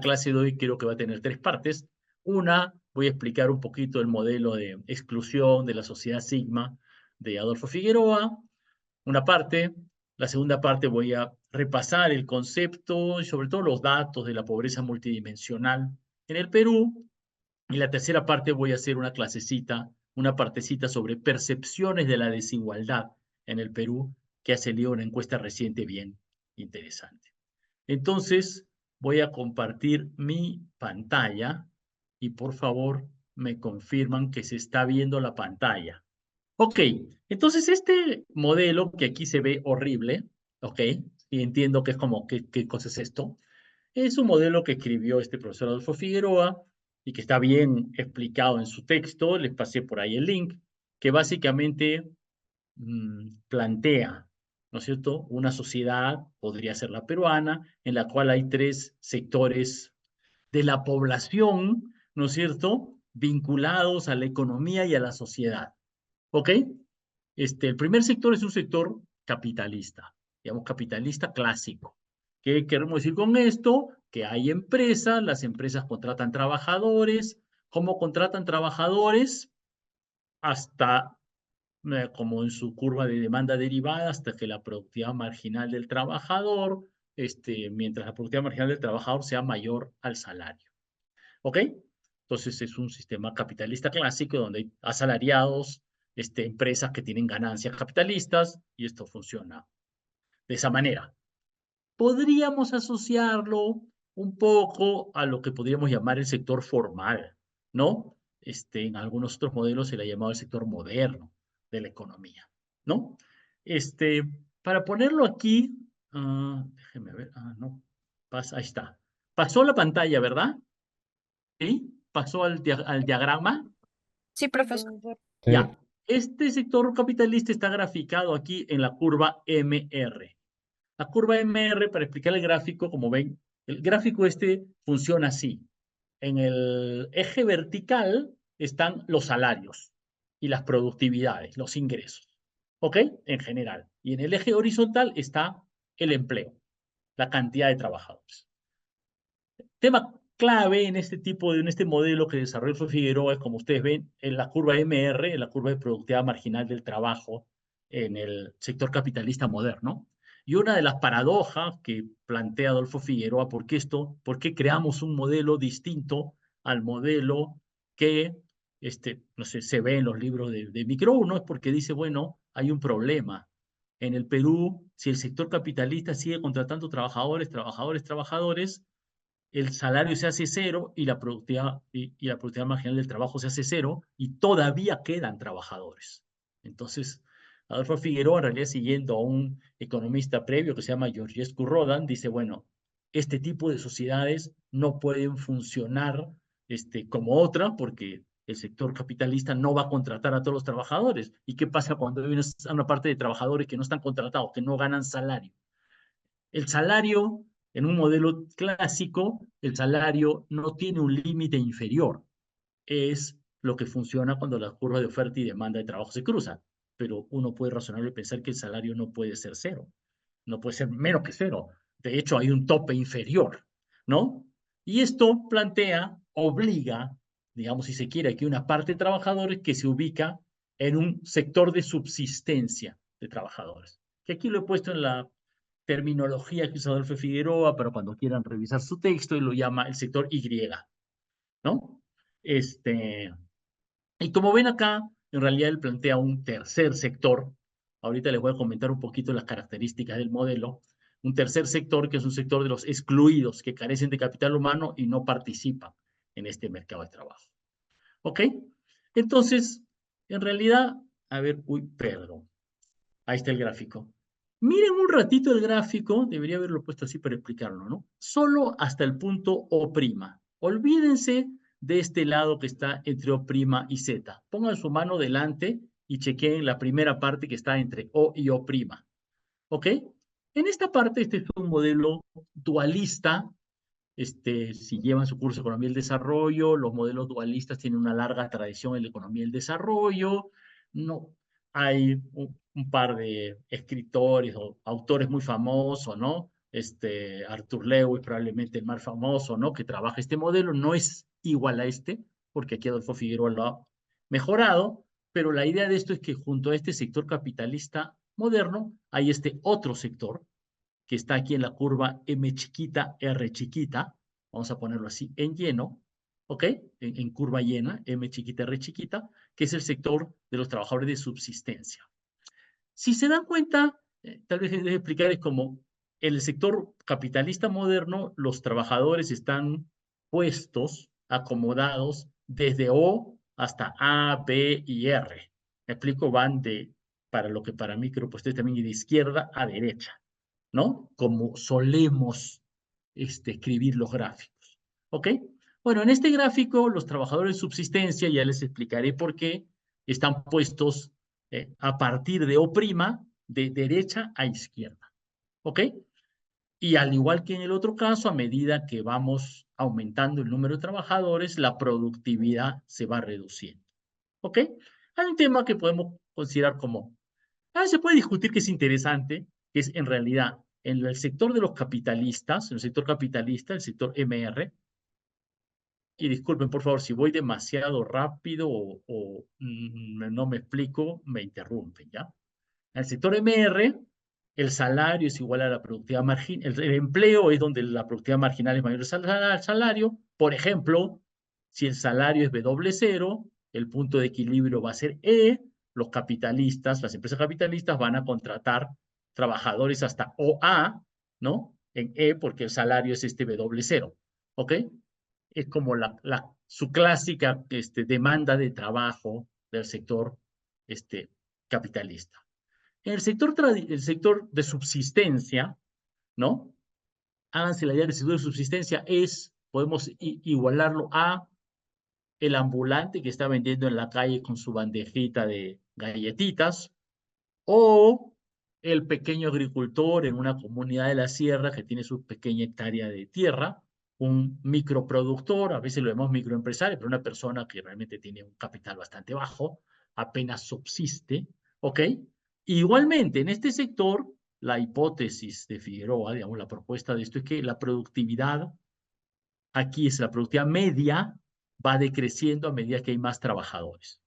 clase de hoy creo que va a tener tres partes. Una, voy a explicar un poquito el modelo de exclusión de la sociedad Sigma de Adolfo Figueroa, una parte. La segunda parte voy a repasar el concepto y sobre todo los datos de la pobreza multidimensional en el Perú. Y la tercera parte voy a hacer una clasecita, una partecita sobre percepciones de la desigualdad en el Perú, que ha salido una encuesta reciente bien interesante. Entonces, voy a compartir mi pantalla y por favor me confirman que se está viendo la pantalla. Ok, entonces este modelo que aquí se ve horrible, ok, y entiendo que es como, ¿qué cosa es esto? Es un modelo que escribió este profesor Adolfo Figueroa y que está bien explicado en su texto, les pasé por ahí el link, que básicamente plantea, ¿no es cierto?, una sociedad, podría ser la peruana, en la cual hay tres sectores de la población, ¿no es cierto?, vinculados a la economía y a la sociedad. ¿Ok? El primer sector es un sector capitalista, digamos, capitalista clásico. ¿Qué queremos decir con esto? Que hay empresas, las empresas contratan trabajadores. ¿Cómo contratan trabajadores? Hasta, como en su curva de demanda derivada, hasta que la productividad marginal del trabajador, mientras la productividad marginal del trabajador sea mayor al salario. ¿Ok? Entonces es un sistema capitalista clásico donde hay asalariados, empresas que tienen ganancias capitalistas y esto funciona de esa manera. Podríamos asociarlo un poco a lo que podríamos llamar el sector formal, ¿no? En algunos otros modelos se le ha llamado el sector moderno de la economía, ¿no? Para ponerlo aquí, déjenme ver, no, ahí está. Pasó la pantalla, ¿verdad? ¿Sí? Pasó al diagrama. Sí, profesor. Ya. Sí, Este sector capitalista está graficado aquí en la curva MR. La curva MR, para explicar el gráfico, como ven, el gráfico funciona así. En el eje vertical están los salarios y las productividades, los ingresos. ¿Ok? En general. Y en el eje horizontal está el empleo, la cantidad de trabajadores. Tema clave en este modelo que desarrolló Figueroa es, como ustedes ven, en la curva MR, en la curva de productividad marginal del trabajo en el sector capitalista moderno. Y una de las paradojas que plantea Adolfo Figueroa, ¿por qué creamos un modelo distinto al modelo que no sé, se ve en los libros de Micro 1? Es porque dice, bueno, hay un problema. En el Perú, si el sector capitalista sigue contratando trabajadores, el salario se hace cero y la productividad marginal del trabajo se hace cero y todavía quedan trabajadores. Entonces, Adolfo Figueroa, en realidad siguiendo a un economista previo que se llama Georgescu Rodan, dice, bueno, este tipo de sociedades no pueden funcionar como otra porque el sector capitalista no va a contratar a todos los trabajadores. ¿Y qué pasa cuando hay una parte de trabajadores que no están contratados, que no ganan salario? El salario, en un modelo clásico, el salario no tiene un límite inferior. Es lo que funciona cuando la curva de oferta y demanda de trabajo se cruzan. Pero uno puede razonar y pensar que el salario no puede ser cero. No puede ser menos que cero. De hecho, hay un tope inferior, ¿no? Y esto obliga, digamos, si se quiere, que una parte de trabajadores que se ubica en un sector de subsistencia de trabajadores. Que aquí lo he puesto en la terminología que usa Adolfo Figueroa, pero cuando quieran revisar su texto, él lo llama el sector Y, ¿no? Y como ven acá, en realidad él plantea un tercer sector. Ahorita les voy a comentar un poquito las características del modelo. Un tercer sector que es un sector de los excluidos, que carecen de capital humano y no participan en este mercado de trabajo. ¿Ok? Entonces, en realidad, a ver, perdón. Ahí está el gráfico. Miren un ratito el gráfico, debería haberlo puesto así para explicarlo, ¿no? Solo hasta el punto O'. Olvídense de este lado que está entre O' y Z. Pongan su mano delante y chequeen la primera parte que está entre O y O'. ¿Ok? En esta parte, este es un modelo dualista. Si llevan su curso de Economía del Desarrollo, los modelos dualistas tienen una larga tradición en la economía del desarrollo. No, hay un par de escritores o autores muy famosos, ¿no? Arthur Lewis, probablemente el más famoso, ¿no? Que trabaja este modelo, no es igual a este, porque aquí Adolfo Figueroa lo ha mejorado, pero la idea de esto es que junto a este sector capitalista moderno hay este otro sector que está aquí en la curva M chiquita, R chiquita, vamos a ponerlo así, en lleno, ¿ok? En curva llena, M chiquita, R chiquita, que es el sector de los trabajadores de subsistencia. Si se dan cuenta, tal vez debe explicar, es como en el sector capitalista moderno, los trabajadores están puestos, acomodados, desde O hasta A, B y R. Me explico, van para lo que para mí creo que ustedes también, de izquierda a derecha, ¿no? Como solemos escribir los gráficos, ¿ok? Bueno, en este gráfico, los trabajadores de subsistencia, ya les explicaré por qué, están puestos a partir de O', de derecha a izquierda, ¿ok? Y al igual que en el otro caso, a medida que vamos aumentando el número de trabajadores, la productividad se va reduciendo, ¿ok? Hay un tema que podemos considerar como, se puede discutir que es interesante, que es en realidad en el sector de los capitalistas, en el sector capitalista, el sector MR, y disculpen por favor si voy demasiado rápido o no me explico, me interrumpen, ¿ya? En el sector MR, el salario es igual a la productividad marginal, el empleo es donde la productividad marginal es mayor al salario. Por ejemplo, si el salario es W0, el punto de equilibrio va a ser E, los capitalistas, las empresas capitalistas van a contratar trabajadores hasta OA, ¿no? En E porque el salario es este W0, ¿ok? Es como su clásica demanda de trabajo del sector capitalista. En el sector de subsistencia, ¿no? Háganse la idea del sector de subsistencia podemos igualarlo a el ambulante que está vendiendo en la calle con su bandejita de galletitas, o el pequeño agricultor en una comunidad de la sierra que tiene su pequeña hectárea de tierra, un microproductor, a veces lo vemos microempresario, pero una persona que realmente tiene un capital bastante bajo, apenas subsiste, ¿ok? Igualmente, en este sector, la hipótesis de Figueroa, digamos, la propuesta de esto es que la productividad, aquí es la productividad media, va decreciendo a medida que hay más trabajadores.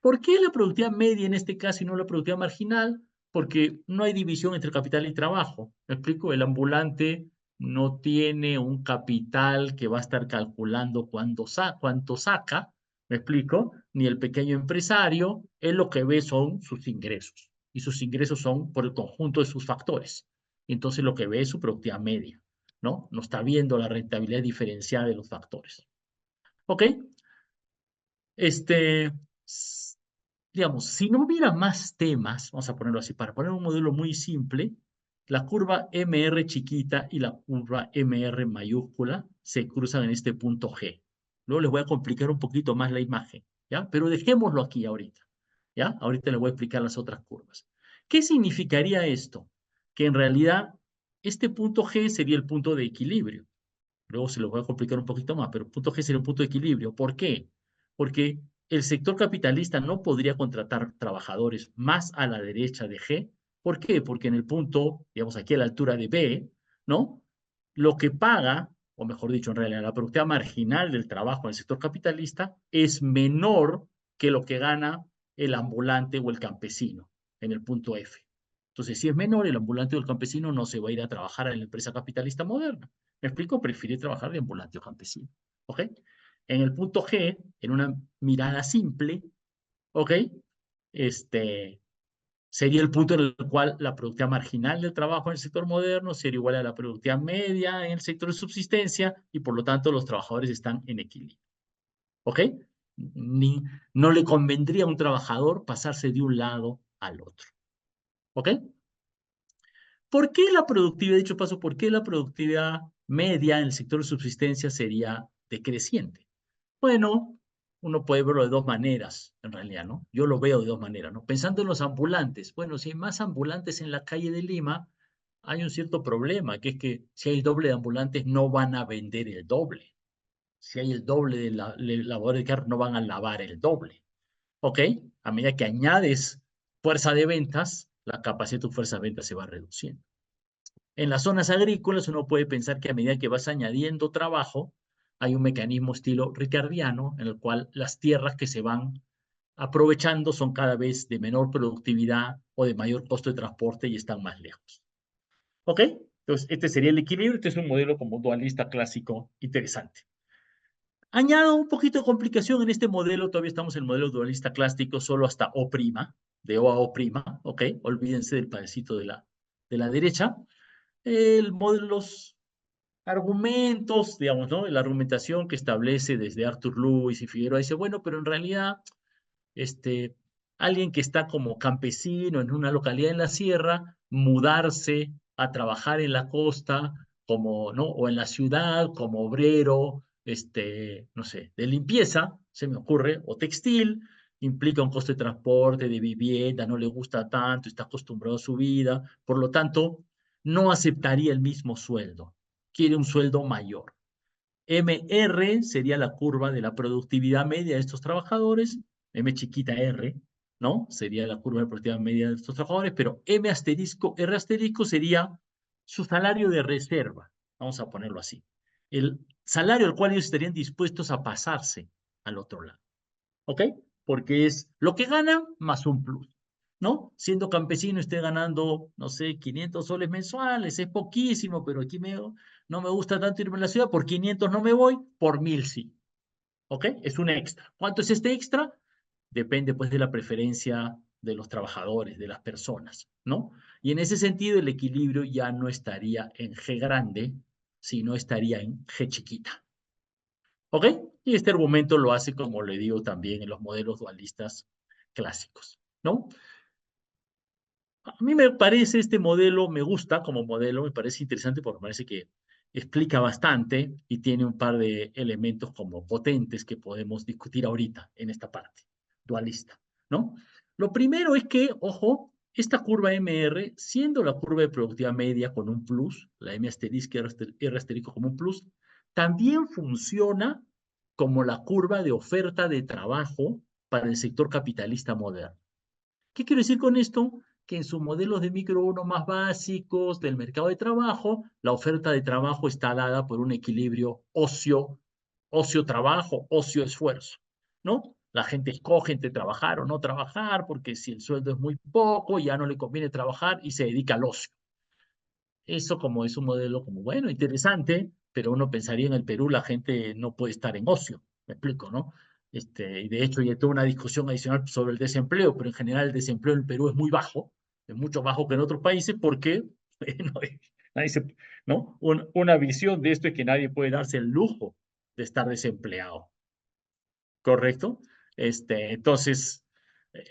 ¿Por qué la productividad media en este caso y no la productividad marginal? Porque no hay división entre capital y trabajo. ¿Me explico? El ambulante no tiene un capital que va a estar calculando cuánto saca, ¿me explico? Ni el pequeño empresario, él lo que ve son sus ingresos. Y sus ingresos son por el conjunto de sus factores. Entonces lo que ve es su productividad media, ¿no? No está viendo la rentabilidad diferenciada de los factores. ¿Ok? Digamos, si no hubiera más temas, vamos a ponerlo así, para poner un modelo muy simple, la curva MR chiquita y la curva MR mayúscula se cruzan en este punto G. Luego les voy a complicar un poquito más la imagen, ¿ya? Pero dejémoslo aquí ahorita, ¿ya? Ahorita les voy a explicar las otras curvas. ¿Qué significaría esto? Que en realidad este punto G sería el punto de equilibrio. Luego se lo voy a complicar un poquito más, pero el punto G sería un punto de equilibrio. ¿Por qué? Porque el sector capitalista no podría contratar trabajadores más a la derecha de G. ¿Por qué? Porque en el punto, digamos aquí a la altura de B, ¿no? Lo que paga, o mejor dicho, en realidad la productividad marginal del trabajo en el sector capitalista es menor que lo que gana el ambulante o el campesino en el punto F. Entonces, si es menor, el ambulante o el campesino no se va a ir a trabajar en la empresa capitalista moderna. ¿Me explico? Prefiere trabajar de ambulante o campesino. ¿Ok? En el punto G, en una mirada simple, ¿ok? Sería el punto en el cual la productividad marginal del trabajo en el sector moderno sería igual a la productividad media en el sector de subsistencia y por lo tanto los trabajadores están en equilibrio. ¿Ok? No le convendría a un trabajador pasarse de un lado al otro. ¿Ok? ¿Por qué la productividad, dicho paso, por qué la productividad media en el sector de subsistencia sería decreciente? Bueno, uno puede verlo de dos maneras, en realidad, ¿no? Yo lo veo de dos maneras, ¿no? Pensando en los ambulantes. Bueno, si hay más ambulantes en la calle de Lima, hay un cierto problema, que es que si hay el doble de ambulantes, no van a vender el doble. Si hay el doble de lavadores de carro, no van a lavar el doble. ¿Ok? A medida que añades fuerza de ventas, la capacidad de tu fuerza de ventas se va reduciendo. En las zonas agrícolas uno puede pensar que a medida que vas añadiendo trabajo, hay un mecanismo estilo ricardiano en el cual las tierras que se van aprovechando son cada vez de menor productividad o de mayor costo de transporte y están más lejos. ¿Ok? Entonces, este sería el equilibrio. Este es un modelo como dualista clásico interesante. Añado un poquito de complicación en este modelo. Todavía estamos en el modelo dualista clásico solo hasta O', de O a O', ¿ok? Olvídense del padecito de la derecha. Los argumentos, digamos, ¿no? La argumentación que establece desde Arthur Lewis y Figueroa dice, bueno, pero en realidad este, alguien que está como campesino en una localidad en la sierra, mudarse a trabajar en la costa, como, ¿no? O en la ciudad como obrero, no sé, de limpieza, se me ocurre, o textil, implica un costo de transporte, de vivienda, no le gusta tanto, está acostumbrado a su vida, por lo tanto, no aceptaría el mismo sueldo, quiere un sueldo mayor. MR sería la curva de la productividad media de estos trabajadores, M chiquita R, ¿no? Sería la curva de productividad media de estos trabajadores, pero M asterisco, R asterisco sería su salario de reserva, vamos a ponerlo así. El salario al cual ellos estarían dispuestos a pasarse al otro lado, ¿ok? Porque es lo que ganan más un plus, ¿no? Siendo campesino esté ganando, no sé, 500 soles mensuales, es poquísimo, pero aquí no me gusta tanto irme a la ciudad, por 500 no me voy, por 1000 sí, ¿ok? Es un extra. ¿Cuánto es este extra? Depende pues de la preferencia de los trabajadores, de las personas, ¿no? Y en ese sentido el equilibrio ya no estaría en G grande, sino estaría en G chiquita. ¿Ok? Y este argumento lo hace, como le digo, también en los modelos dualistas clásicos, ¿no? A mí me parece este modelo, me gusta como modelo, me parece interesante porque me parece que explica bastante y tiene un par de elementos como potentes que podemos discutir ahorita en esta parte dualista, ¿no? Lo primero es que, ojo, esta curva MR, siendo la curva de productividad media con un plus, la M asterisco R asterisco como un plus, también funciona como la curva de oferta de trabajo para el sector capitalista moderno. ¿Qué quiero decir con esto? Que en sus modelos de micro 1 más básicos del mercado de trabajo, la oferta de trabajo está dada por un equilibrio ocio-trabajo, ocio-esfuerzo, ¿no? La gente escoge entre trabajar o no trabajar, porque si el sueldo es muy poco, ya no le conviene trabajar y se dedica al ocio. Eso como es un modelo como, bueno, interesante, pero uno pensaría en el Perú la gente no puede estar en ocio, me explico, ¿no? Y de hecho hay toda una discusión adicional sobre el desempleo, pero en general el desempleo en el Perú es muy bajo, es mucho bajo que en otros países porque no, nadie ¿no? Una visión de esto es que nadie puede darse el lujo de estar desempleado, ¿correcto? Entonces,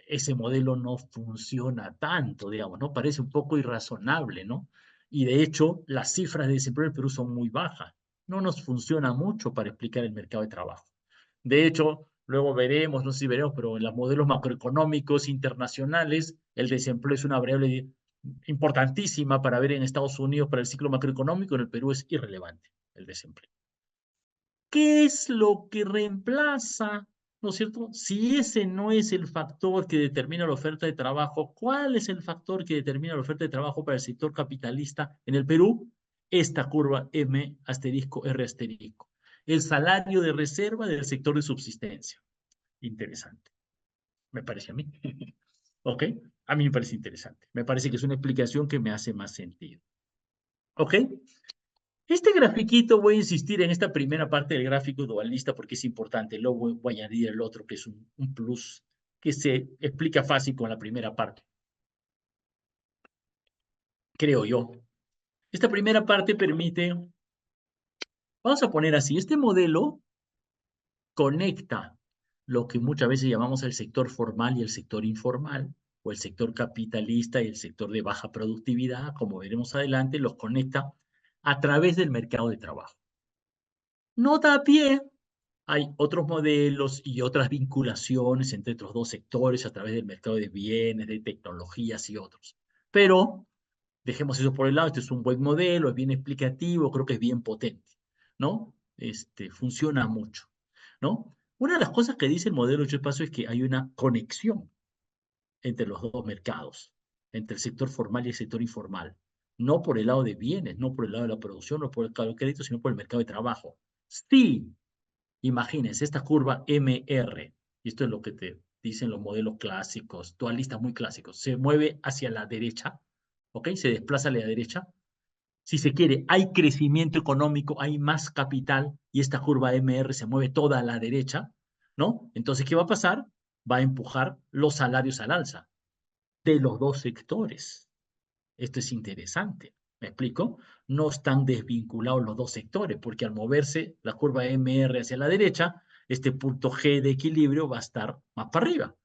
ese modelo no funciona tanto, digamos, ¿no? Parece un poco irrazonable, ¿no? Y de hecho, las cifras de desempleo en Perú son muy bajas. No nos funciona mucho para explicar el mercado de trabajo. De hecho, luego veremos, no sé si veremos, pero en los modelos macroeconómicos internacionales, el desempleo es una variable importantísima para ver en Estados Unidos para el ciclo macroeconómico, en el Perú es irrelevante el desempleo. ¿Qué es lo que reemplaza? ¿No es cierto? Si ese no es el factor que determina la oferta de trabajo, ¿cuál es el factor que determina la oferta de trabajo para el sector capitalista en el Perú? Esta curva M asterisco R asterisco. El salario de reserva del sector de subsistencia. Interesante. Me parece a mí. ¿Ok? A mí me parece interesante. Me parece que es una explicación que me hace más sentido. ¿Ok? Este grafiquito voy a insistir en esta primera parte del gráfico dualista porque es importante. Luego voy a añadir el otro que es un plus que se explica fácil con la primera parte, creo yo. Esta primera parte permite, vamos a poner así, este modelo conecta lo que muchas veces llamamos el sector formal y el sector informal, o el sector capitalista y el sector de baja productividad, como veremos adelante, los conecta a través del mercado de trabajo. No da pie. Hay otros modelos y otras vinculaciones entre estos dos sectores a través del mercado de bienes, de tecnologías y otros. Pero dejemos eso por el lado. Este es un buen modelo, es bien explicativo, creo que es bien potente, ¿no? Funciona mucho, ¿no? Una de las cosas que dice el modelo de espacio es que hay una conexión entre los dos mercados, entre el sector formal y el sector informal, no por el lado de bienes, no por el lado de la producción, no por el lado de crédito, sino por el mercado de trabajo. Sí, imagínense, esta curva MR, y esto es lo que te dicen los modelos clásicos, dualistas muy clásicos, se mueve hacia la derecha, ¿ok? Se desplaza a la derecha. Si se quiere, hay crecimiento económico, hay más capital, y esta curva MR se mueve toda a la derecha, ¿no? Entonces, ¿qué va a pasar? Va a empujar los salarios al alza de los dos sectores. Esto es interesante. ¿Me explico? No están desvinculados los dos sectores, porque al moverse la curva MR hacia la derecha, este punto G de equilibrio va a estar más para arriba,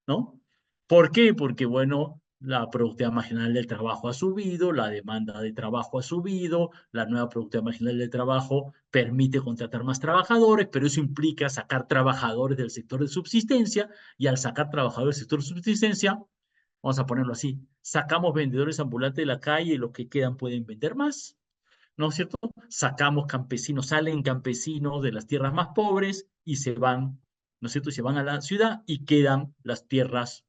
¿no? ¿Por qué? Porque, bueno, la productividad marginal del trabajo ha subido, la demanda de trabajo ha subido, la nueva productividad marginal del trabajo permite contratar más trabajadores, pero eso implica sacar trabajadores del sector de subsistencia, y al sacar trabajadores del sector de subsistencia, vamos a ponerlo así, sacamos vendedores ambulantes de la calle y los que quedan pueden vender más, ¿no es cierto? Sacamos campesinos, salen campesinos de las tierras más pobres y se van, ¿no es cierto? Y se van a la ciudad y quedan las tierras,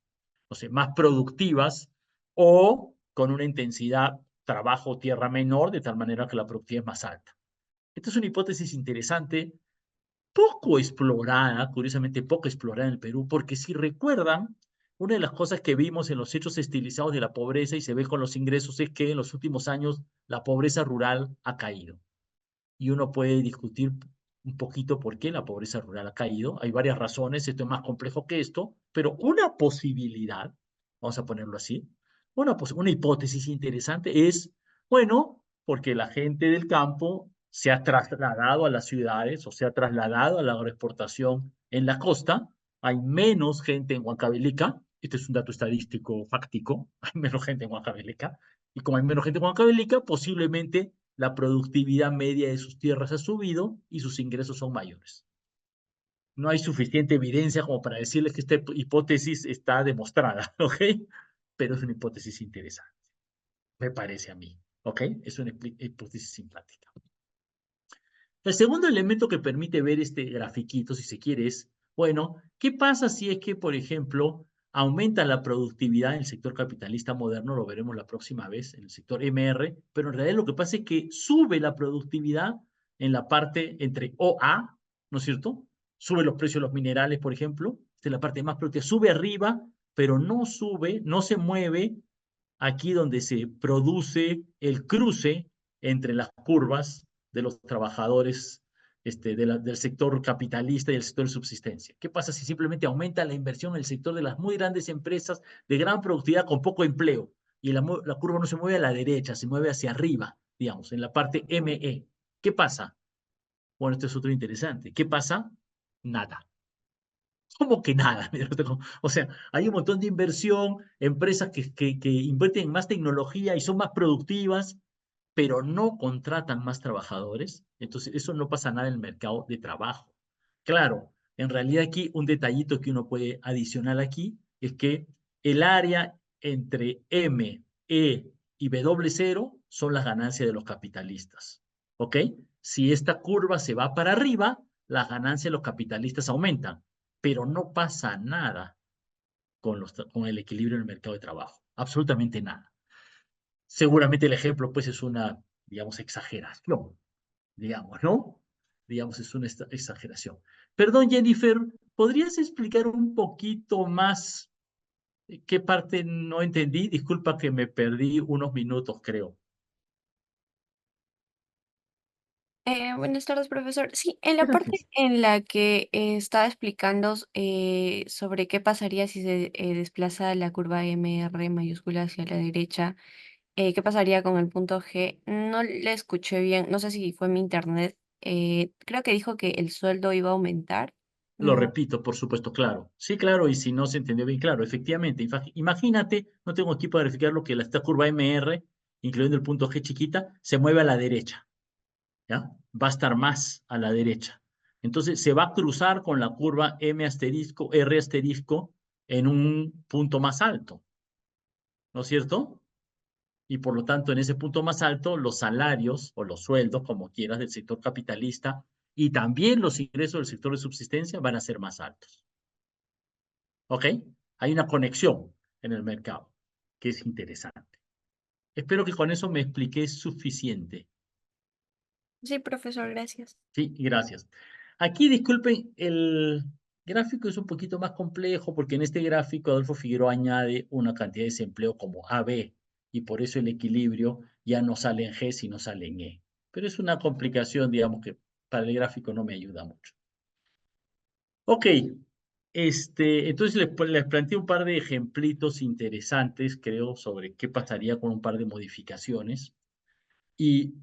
no sé, más productivas o con una intensidad trabajo tierra menor, de tal manera que la productividad es más alta. Esta es una hipótesis interesante, poco explorada, curiosamente poco explorada en el Perú, porque si recuerdan, una de las cosas que vimos en los hechos estilizados de la pobreza y se ve con los ingresos es que en los últimos años la pobreza rural ha caído. Y uno puede discutir un poquito por qué la pobreza rural ha caído. Hay varias razones, esto es más complejo que esto, pero una posibilidad, vamos a ponerlo así, una hipótesis interesante es, bueno, porque la gente del campo se ha trasladado a las ciudades o se ha trasladado a la agroexportación en la costa, hay menos gente en Huancavelica, este es un dato estadístico fáctico, hay menos gente en Huancavelica, y como hay menos gente en Huancavelica, posiblemente la productividad media de sus tierras ha subido y sus ingresos son mayores. No hay suficiente evidencia como para decirles que esta hipótesis está demostrada, ¿ok? Pero es una hipótesis interesante, me parece a mí, ¿ok? Es una hipótesis simpática. El segundo elemento que permite ver este grafiquito, si se quiere, es, bueno, ¿qué pasa si es que, por ejemplo, aumenta la productividad en el sector capitalista moderno? Lo veremos la próxima vez en el sector MR, pero en realidad lo que pasa es que sube la productividad en la parte entre OA, ¿no es cierto? Sube los precios de los minerales, por ejemplo, esta es la parte más productiva, sube arriba, pero no sube, no se mueve aquí donde se produce el cruce entre las curvas de los trabajadores del sector capitalista y el sector de subsistencia. ¿Qué pasa si simplemente aumenta la inversión en el sector de las muy grandes empresas de gran productividad con poco empleo? Y la curva no se mueve a la derecha, se mueve hacia arriba, digamos, en la parte ME. ¿Qué pasa? Bueno, esto es otro interesante. ¿Qué pasa? Nada. ¿Cómo que nada? O sea, hay un montón de inversión, empresas que invierten en más tecnología y son más productivas, pero no contratan más trabajadores. Entonces, eso no pasa nada en el mercado de trabajo. Claro, en realidad aquí un detallito que uno puede adicionar aquí es que el área entre M, E y W0 son las ganancias de los capitalistas. ¿Ok? Si esta curva se va para arriba, las ganancias de los capitalistas aumentan, pero no pasa nada con el equilibrio en el mercado de trabajo. Absolutamente nada. Seguramente el ejemplo, pues, es una, digamos, exageración, digamos, ¿no? Digamos, es una exageración. Perdón, Jennifer, ¿podrías explicar un poquito más qué parte no entendí? Disculpa que me perdí unos minutos, creo. Buenas tardes, profesor. Sí, en la parte Gracias. en la que estaba explicando sobre qué pasaría si se desplaza la curva MR mayúscula hacia la derecha, qué pasaría con el punto G, no le escuché bien, no sé si fue mi internet. Creo que dijo que el sueldo iba a aumentar. Lo No. repito, por supuesto, claro. Sí, claro, y si no se entendió bien, claro, efectivamente. Imagínate, no tengo aquí para verificar lo que esta curva MR, incluyendo el punto G chiquita, se mueve a la derecha, ¿ya? Va a estar más a la derecha. Entonces, se va a cruzar con la curva M asterisco, R asterisco, en un punto más alto, ¿no es cierto? Y por lo tanto, en ese punto más alto, los salarios o los sueldos, como quieras, del sector capitalista y también los ingresos del sector de subsistencia van a ser más altos. ¿Ok? Hay una conexión en el mercado que es interesante. Espero que con eso me expliqué suficiente. Sí, profesor, gracias. Sí, gracias. Aquí, disculpen, el gráfico es un poquito más complejo porque en este gráfico Adolfo Figueroa añade una cantidad de desempleo como AB y por eso el equilibrio ya no sale en G, sino sale en E. Pero es una complicación, digamos, que para el gráfico no me ayuda mucho. Ok, entonces les planteé un par de ejemplitos interesantes, creo, sobre qué pasaría con un par de modificaciones. ¿Y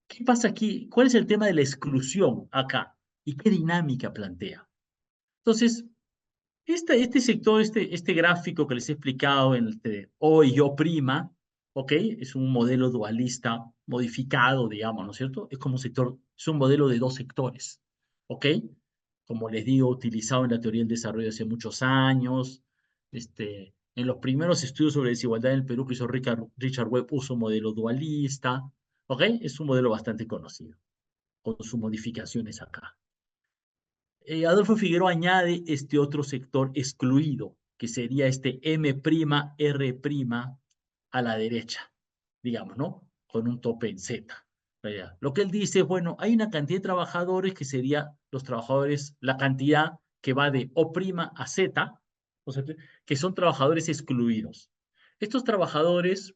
qué pasa aquí? ¿Cuál es el tema de la exclusión acá? ¿Y qué dinámica plantea? Entonces, este sector, este gráfico que les he explicado entre O y O', ¿ok? Es un modelo dualista modificado, digamos, ¿no es cierto? Es como un sector, es un modelo de dos sectores, ¿ok? Como les digo, utilizado en la teoría del desarrollo hace muchos años. En los primeros estudios sobre desigualdad en el Perú que hizo Richard Webb usa un modelo dualista, ¿ok? Es un modelo bastante conocido, con sus modificaciones acá. Adolfo Figueroa añade este otro sector excluido, que sería este M', R' a la derecha, digamos, ¿no? Con un tope en Z. Lo que él dice es, bueno, hay una cantidad de trabajadores que sería los trabajadores, la cantidad que va de O' a Z, o sea, que son trabajadores excluidos. Estos trabajadores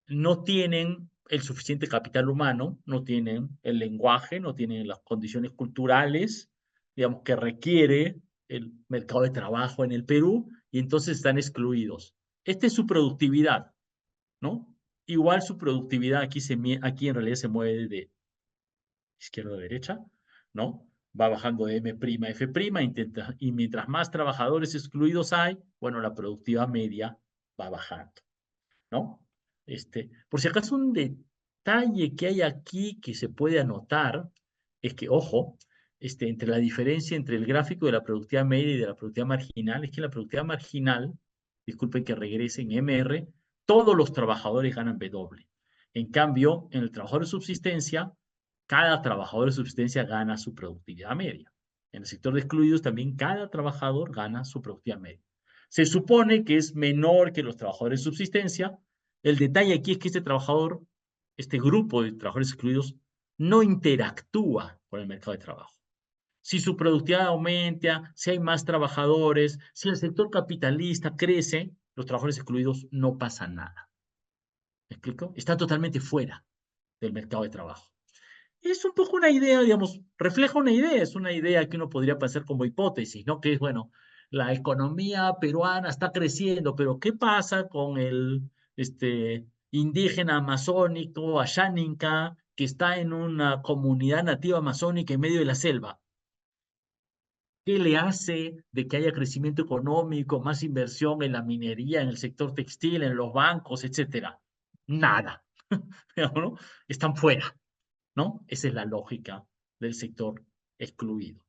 no tienen el suficiente capital humano, no tienen el lenguaje, no tienen las condiciones culturales, digamos, que requiere el mercado de trabajo en el Perú, y entonces están excluidos. Esta es su productividad, ¿no? Igual su productividad aquí en realidad se mueve de izquierda a derecha, ¿no? Va bajando de M', F', y mientras más trabajadores excluidos hay, bueno, la productividad media va bajando. ¿No? Por si acaso un detalle que hay aquí que se puede anotar es que, ojo, entre la diferencia entre el gráfico de la productividad media y de la productividad marginal, es que en la productividad marginal, disculpen que regrese en MR, todos los trabajadores ganan W. En cambio, en el trabajador de subsistencia, cada trabajador de subsistencia gana su productividad media. En el sector de excluidos también cada trabajador gana su productividad media. Se supone que es menor que los trabajadores de subsistencia. El detalle aquí es que este trabajador, este grupo de trabajadores excluidos, no interactúa con el mercado de trabajo. Si su productividad aumenta, si hay más trabajadores, si el sector capitalista crece, los trabajadores excluidos no pasa nada. ¿Me explico? Están totalmente fuera del mercado de trabajo. Es un poco una idea, digamos, refleja una idea, es una idea que uno podría pensar como hipótesis, ¿no? Que es, bueno, la economía peruana está creciendo, pero ¿qué pasa con el indígena amazónico, Ashaninka, que está en una comunidad nativa amazónica en medio de la selva? ¿Qué le hace de que haya crecimiento económico, más inversión en la minería, en el sector textil, en los bancos, etcétera? Nada, ¿no? Están fuera. ¿No? Esa es la lógica del sector excluido,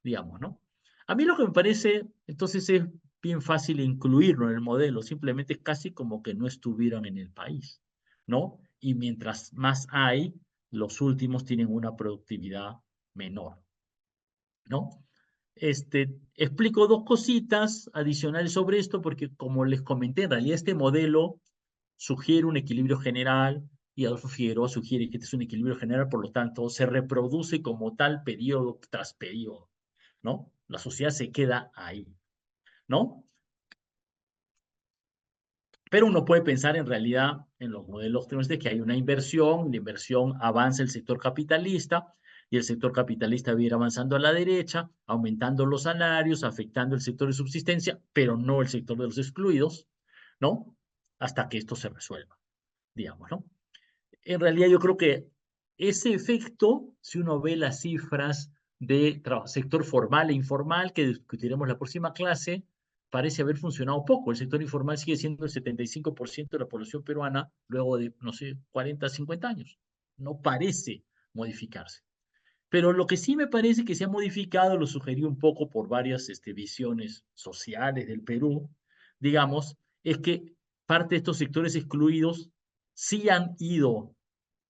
digamos, ¿no? A mí lo que me parece, entonces, es bien fácil incluirlo en el modelo, simplemente es casi como que no estuvieran en el país, ¿no? Y mientras más hay, los últimos tienen una productividad menor, ¿no? Explico dos cositas adicionales sobre esto, porque como les comenté, en realidad este modelo sugiere un equilibrio general y Adolfo Figueroa sugiere que este es un equilibrio general, por lo tanto, se reproduce como tal periodo tras periodo, ¿no? La sociedad se queda ahí, ¿no? Pero uno puede pensar en realidad en los modelos de que hay una inversión, la inversión avanza el sector capitalista y el sector capitalista va a ir avanzando a la derecha, aumentando los salarios, afectando el sector de subsistencia, pero no el sector de los excluidos, ¿no? Hasta que esto se resuelva, digamos, ¿no? En realidad yo creo que ese efecto, si uno ve las cifras de sector formal e informal, que discutiremos la próxima clase, parece haber funcionado poco. El sector informal sigue siendo el 75% de la población peruana luego de, no sé, 40, 50 años. No parece modificarse. Pero lo que sí me parece que se ha modificado, lo sugerí un poco por varias visiones sociales del Perú, digamos, es que parte de estos sectores excluidos sí han ido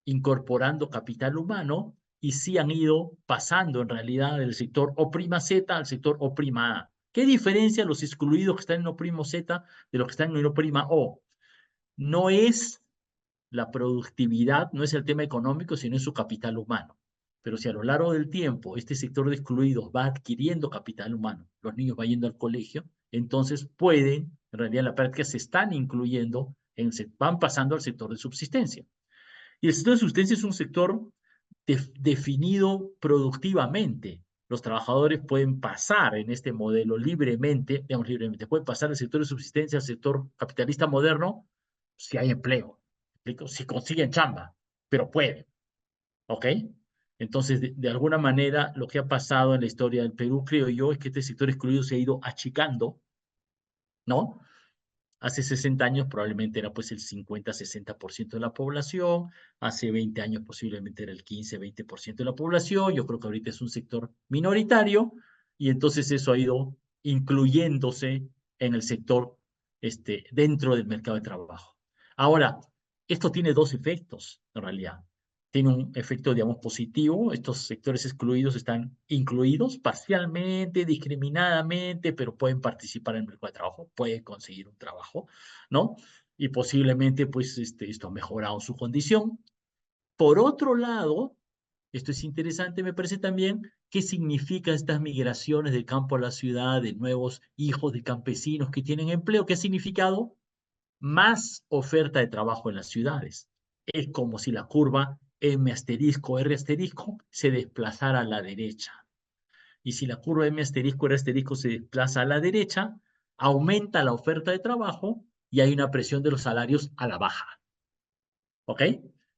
incorporando capital humano y sí han ido pasando en realidad del sector O'Z al sector O'A. ¿Qué diferencia los excluidos que están en O'Z de los que están en O'O? no es la productividad, no es el tema económico, sino es su capital humano. Pero si a lo largo del tiempo este sector de excluidos va adquiriendo capital humano, los niños van yendo al colegio, entonces pueden, en realidad en la práctica se están incluyendo, van pasando al sector de subsistencia. Y el sector de subsistencia es un sector definido productivamente. Los trabajadores pueden pasar en este modelo libremente, digamos libremente, pueden pasar del sector de subsistencia al sector capitalista moderno si hay empleo, si consiguen chamba, pero pueden, ¿ok? Entonces, de alguna manera, lo que ha pasado en la historia del Perú, creo yo, es que este sector excluido se ha ido achicando, ¿no? Hace 60 años probablemente era pues el 50-60% de la población, hace 20 años posiblemente era el 15-20% de la población, yo creo que ahorita es un sector minoritario y entonces eso ha ido incluyéndose en el sector dentro del mercado de trabajo. Ahora, esto tiene dos efectos en realidad. Tiene un efecto, digamos, positivo. Estos sectores excluidos están incluidos parcialmente, discriminadamente, pero pueden participar en el mercado de trabajo, pueden conseguir un trabajo, ¿no? Y posiblemente, pues, esto ha mejorado su condición. Por otro lado, esto es interesante, me parece también, qué significan estas migraciones del campo a la ciudad, de nuevos hijos de campesinos que tienen empleo. ¿Qué ha significado? Más oferta de trabajo en las ciudades. Es como si la curva M asterisco, R asterisco se desplazara a la derecha. Y si la curva M asterisco, R asterisco se desplaza a la derecha, aumenta la oferta de trabajo y hay una presión de los salarios a la baja. ¿Ok?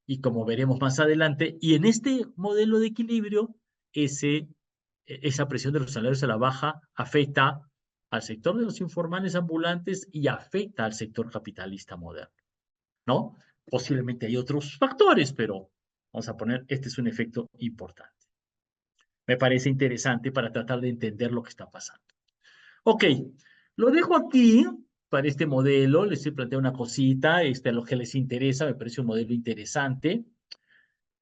Y como veremos más adelante, y en este modelo de equilibrio, esa presión de los salarios a la baja afecta al sector de los informales ambulantes y afecta al sector capitalista moderno, ¿no? Posiblemente hay otros factores, pero vamos a poner, este es un efecto importante. Me parece interesante para tratar de entender lo que está pasando. Ok, lo dejo aquí para este modelo. Les he planteado una cosita, a los que les interesa, me parece un modelo interesante.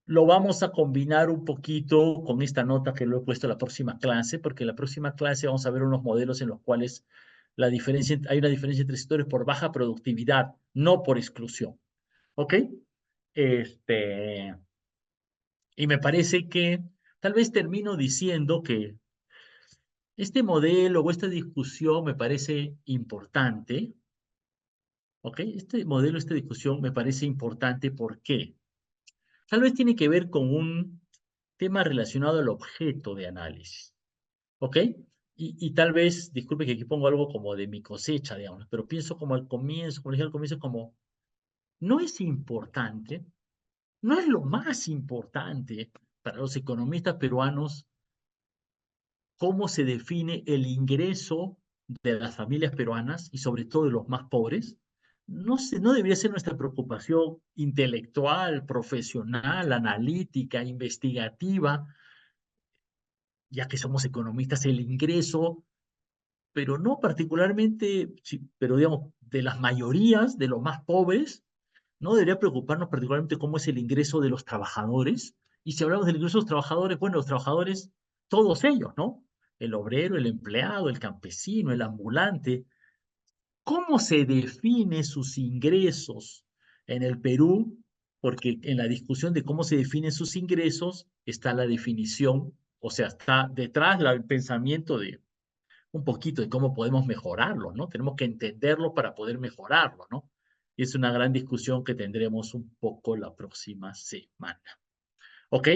Lo vamos a combinar un poquito con esta nota que lo he puesto en la próxima clase, porque en la próxima clase vamos a ver unos modelos en los cuales hay una diferencia entre sectores por baja productividad, no por exclusión. ¿Ok? Este, y me parece que tal vez termino diciendo que este modelo o esta discusión me parece importante. ¿Ok? Este modelo, esta discusión me parece importante. ¿Por qué? Tal vez tiene que ver con un tema relacionado al objeto de análisis. ¿Ok? Y tal vez, disculpe que aquí pongo algo como de mi cosecha, digamos, pero pienso como al comienzo, como dije al comienzo, como no es importante, no es lo más importante para los economistas peruanos cómo se define el ingreso de las familias peruanas y sobre todo de los más pobres. No debería ser nuestra preocupación intelectual, profesional, analítica, investigativa, ya que somos economistas, el ingreso, pero no particularmente, sí, pero digamos, de las mayorías, de los más pobres, no debería preocuparnos particularmente cómo es el ingreso de los trabajadores. Y si hablamos del ingreso de los trabajadores, bueno, los trabajadores, todos ellos, ¿no? El obrero, el empleado, el campesino, el ambulante. ¿Cómo se define sus ingresos en el Perú? Porque en la discusión de cómo se definen sus ingresos está la definición, o sea, está detrás el pensamiento de un poquito de cómo podemos mejorarlo, ¿no? Tenemos que entenderlo para poder mejorarlo, ¿no? Y es una gran discusión que tendremos un poco la próxima semana. ¿Ok?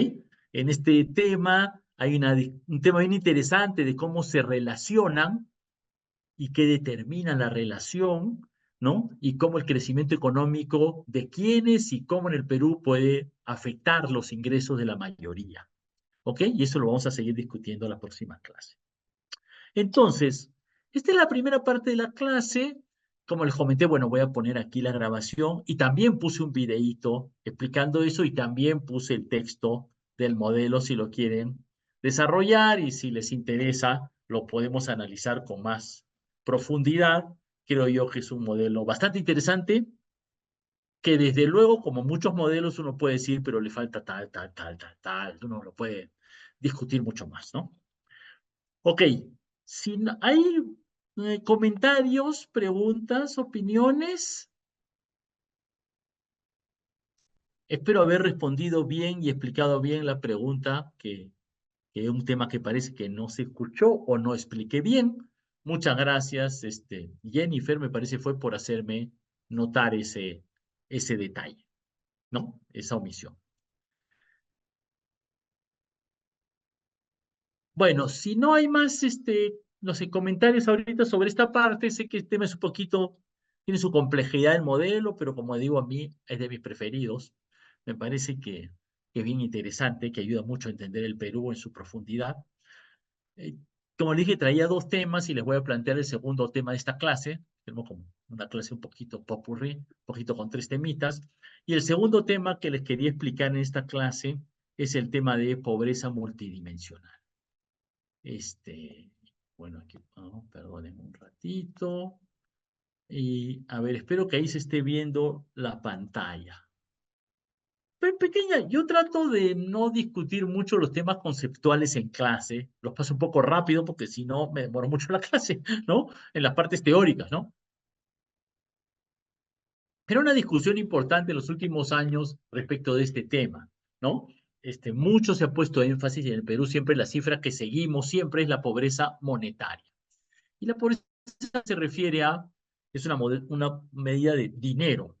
En este tema hay un tema bien interesante de cómo se relacionan y qué determina la relación, ¿no? Y cómo el crecimiento económico de quiénes y cómo en el Perú puede afectar los ingresos de la mayoría. ¿Ok? Y eso lo vamos a seguir discutiendo en la próxima clase. Entonces, esta es la primera parte de la clase. Como les comenté, bueno, voy a poner aquí la grabación y también puse un videíto explicando eso y también puse el texto del modelo si lo quieren desarrollar y si les interesa, lo podemos analizar con más profundidad. Creo yo que es un modelo bastante interesante que desde luego, como muchos modelos, uno puede decir, pero le falta tal, tal, tal, tal, tal. Uno lo puede discutir mucho más, ¿no? Ok, si hay comentarios, preguntas, opiniones, Espero haber respondido bien y explicado bien la pregunta, que es un tema que parece que no se escuchó o no expliqué bien. Muchas gracias, Jennifer, me parece fue por hacerme notar ese detalle, ¿no? Esa omisión. Bueno, si no hay más, no sé, comentarios ahorita sobre esta parte, sé que el tema es un poquito, tiene su complejidad el modelo, pero como digo, a mí es de mis preferidos. Me parece que es bien interesante, que ayuda mucho a entender el Perú en su profundidad. Eh, Como le dije, traía dos temas y les voy a plantear el segundo tema de esta clase. Tenemos como una clase un poquito popurrí, un poquito con tres temitas. Y el segundo tema que les quería explicar en esta clase es el tema de pobreza multidimensional. Este, bueno, aquí, perdonen un ratito. Y a ver, espero que ahí se esté viendo la pantalla. Pequeña, yo trato de no discutir mucho los temas conceptuales en clase, los paso un poco rápido porque si no me demoro mucho la clase, ¿no? En las partes teóricas, ¿no? Pero una discusión importante en los últimos años respecto de este tema, ¿no? Mucho se ha puesto énfasis y en el Perú siempre la cifra que seguimos siempre es la pobreza monetaria. Y la pobreza se refiere a, es una medida de dinero,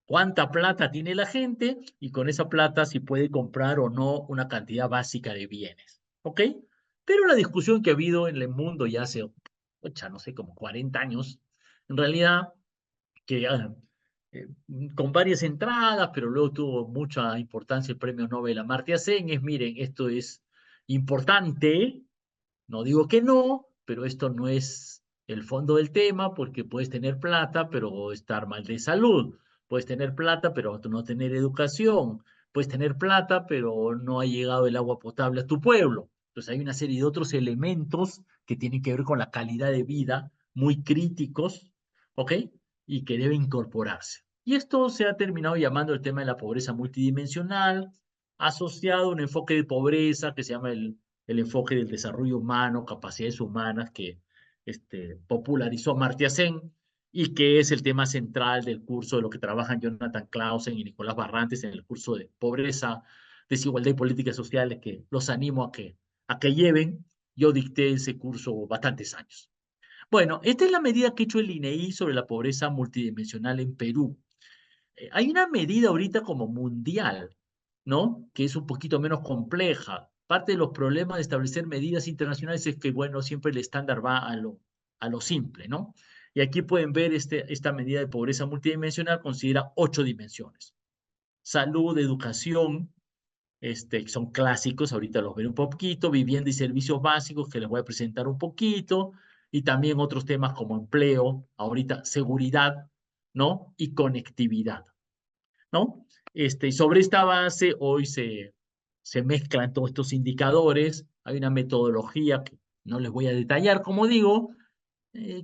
cuánta plata tiene la gente y con esa plata si puede comprar o no una cantidad básica de bienes. ¿Ok? Pero la discusión que ha habido en el mundo ya hace, ocha, no sé, como 40 años, en realidad, que eh, con varias entradas, pero luego tuvo mucha importancia el premio Nobel a Amartya Sen, es, miren, esto es importante, no digo que no, pero esto no es el fondo del tema porque puedes tener plata, pero estar mal de salud. Puedes tener plata, pero no tener educación. Puedes tener plata, pero no ha llegado el agua potable a tu pueblo. Entonces hay una serie de otros elementos que tienen que ver con la calidad de vida muy críticos, ¿ok? Y que deben incorporarse. Y esto se ha terminado llamando el tema de la pobreza multidimensional, asociado a un enfoque de pobreza que se llama el enfoque del desarrollo humano, capacidades humanas que popularizó Amartya Sen y que es el tema central del curso de lo que trabajan Jonathan Clausen y Nicolás Barrantes en el curso de pobreza, desigualdad y políticas sociales que los animo a que lleven. Yo dicté ese curso bastantes años. Bueno, esta es la medida que ha hecho el INEI sobre la pobreza multidimensional en Perú. Hay una medida ahorita como mundial, ¿no? Que es un poquito menos compleja. Parte de los problemas de establecer medidas internacionales es que, bueno, siempre el estándar va a lo simple, ¿no? Y aquí pueden ver esta medida de pobreza multidimensional, considera 8 dimensiones. Salud, educación, son clásicos, ahorita los veré un poquito, vivienda y servicios básicos, que les voy a presentar un poquito, y también otros temas como empleo, ahorita seguridad, ¿no? Y conectividad. ¿No? Y sobre esta base hoy se mezclan todos estos indicadores, hay una metodología que no les voy a detallar, como digo,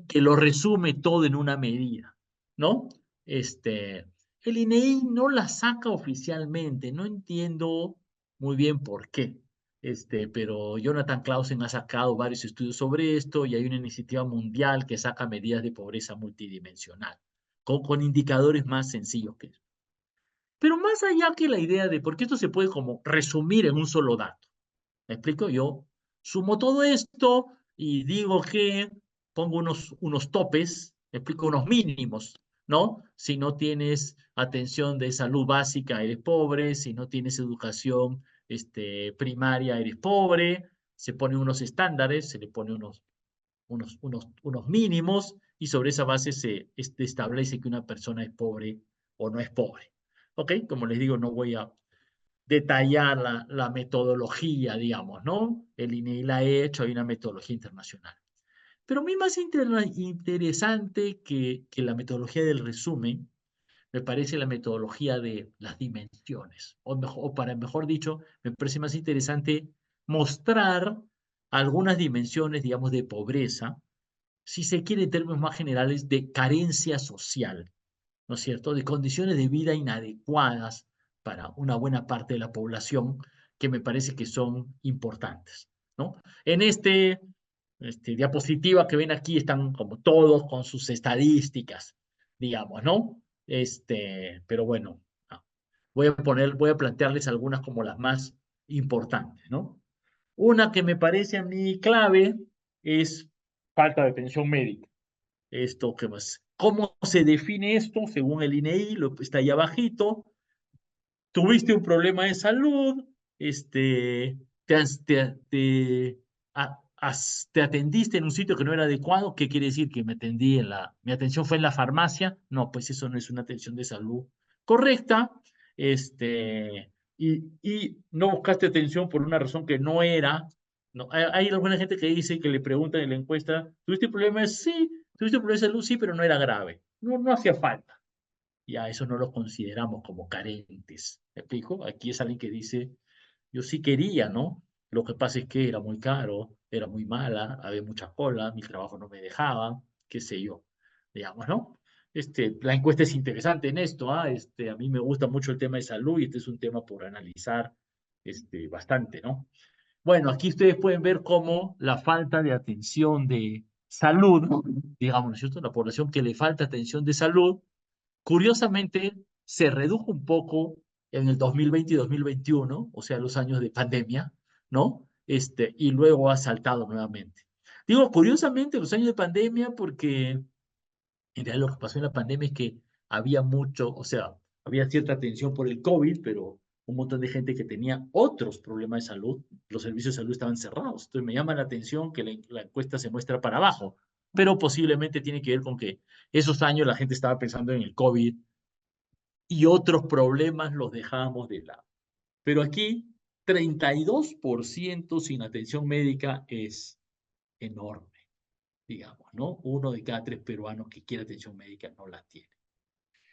que lo resume todo en una medida, ¿no? El INEI no la saca oficialmente, no entiendo muy bien por qué, pero Jonathan Clausen ha sacado varios estudios sobre esto y hay una iniciativa mundial que saca medidas de pobreza multidimensional, con indicadores más sencillos que eso. Pero más allá que la idea de, porque esto se puede como resumir en un solo dato. ¿Me explico? Yo sumo todo esto y digo que pongo unos topes, me explico, unos mínimos, ¿no? Si no tienes atención de salud básica, eres pobre, si no tienes educación primaria, eres pobre, se ponen unos estándares, se le pone unos mínimos y sobre esa base se establece que una persona es pobre o no es pobre. ¿Ok? Como les digo, no voy a detallar la metodología, digamos, ¿no? El INEI la ha hecho, hay una metodología internacional. Pero a mí más interesante que la metodología del resumen, me parece la metodología de las dimensiones, o para mejor dicho, me parece más interesante mostrar algunas dimensiones, digamos, de pobreza, si se quiere en términos más generales, de carencia social, ¿no es cierto?, de condiciones de vida inadecuadas para una buena parte de la población que me parece que son importantes, ¿no? En diapositiva que ven aquí están como todos con sus estadísticas, digamos, ¿no? Pero bueno, voy a plantearles algunas como las más importantes, ¿no? Una que me parece a mí clave es falta de atención médica. Esto, ¿qué más? ¿Cómo se define esto? Según el INEI, está ahí abajito. Tuviste un problema de salud, te, te atendiste en un sitio que no era adecuado. ¿Qué quiere decir? Que mi atención fue en la farmacia. No, pues eso no es una atención de salud correcta. Y no buscaste atención por una razón que no era. No, hay alguna gente que dice que le preguntan en la encuesta, ¿tuviste problemas? Sí, tuviste problemas de salud, sí, pero no era grave. No, no hacía falta. Y a eso no los consideramos como carentes. ¿Me explico? Aquí es alguien que dice, yo sí quería, ¿no? Lo que pasa es que era muy caro, era muy mala, había mucha cola, mi trabajo no me dejaba, qué sé yo, digamos, ¿no? La encuesta es interesante en esto, ¿ah? A mí me gusta mucho el tema de salud y este es un tema por analizar bastante, ¿no? Bueno, aquí ustedes pueden ver cómo la falta de atención de salud, digamos, ¿no es cierto? La población que le falta atención de salud, curiosamente, se redujo un poco en el 2020 y 2021, o sea, los años de pandemia, ¿no? Y luego ha saltado nuevamente. Digo, curiosamente, los años de pandemia, porque en realidad lo que pasó en la pandemia es que había mucho, o sea, había cierta atención por el COVID, pero un montón de gente que tenía otros problemas de salud, los servicios de salud estaban cerrados. Entonces me llama la atención que la encuesta se muestra para abajo, pero posiblemente tiene que ver con que esos años la gente estaba pensando en el COVID y otros problemas los dejábamos de lado. Pero aquí, 32% sin atención médica es enorme, digamos, ¿no? Uno de cada tres peruanos que quiere atención médica no la tiene.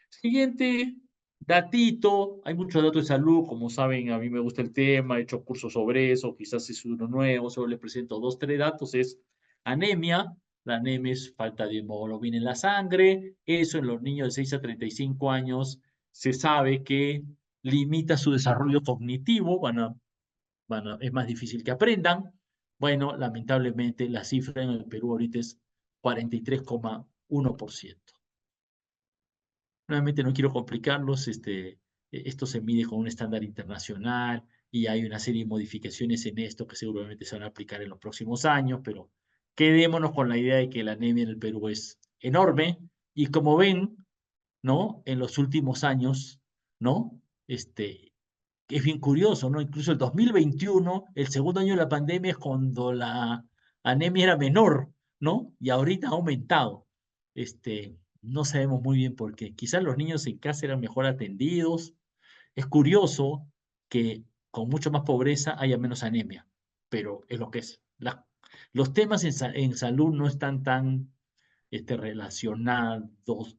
Siguiente datito, hay muchos datos de salud, como saben, a mí me gusta el tema, he hecho cursos sobre eso, quizás es uno nuevo, solo les presento dos, tres datos, es anemia, la anemia es falta de hemoglobina en la sangre, eso en los niños de 6 a 35 años se sabe que limita su desarrollo cognitivo, es más difícil que aprendan. Bueno, lamentablemente la cifra en el Perú ahorita es 43,1%. Nuevamente no quiero complicarlos, esto se mide con un estándar internacional y hay una serie de modificaciones en esto que seguramente se van a aplicar en los próximos años, pero quedémonos con la idea de que la anemia en el Perú es enorme y como ven, ¿no? En los últimos años, ¿no? Es bien curioso, ¿no? Incluso el 2021, el segundo año de la pandemia, es cuando la anemia era menor, ¿no? Y ahorita ha aumentado. No sabemos muy bien por qué. Quizás los niños en casa eran mejor atendidos. Es curioso que con mucho más pobreza haya menos anemia, pero es lo que es. Los temas en salud no están tan relacionados.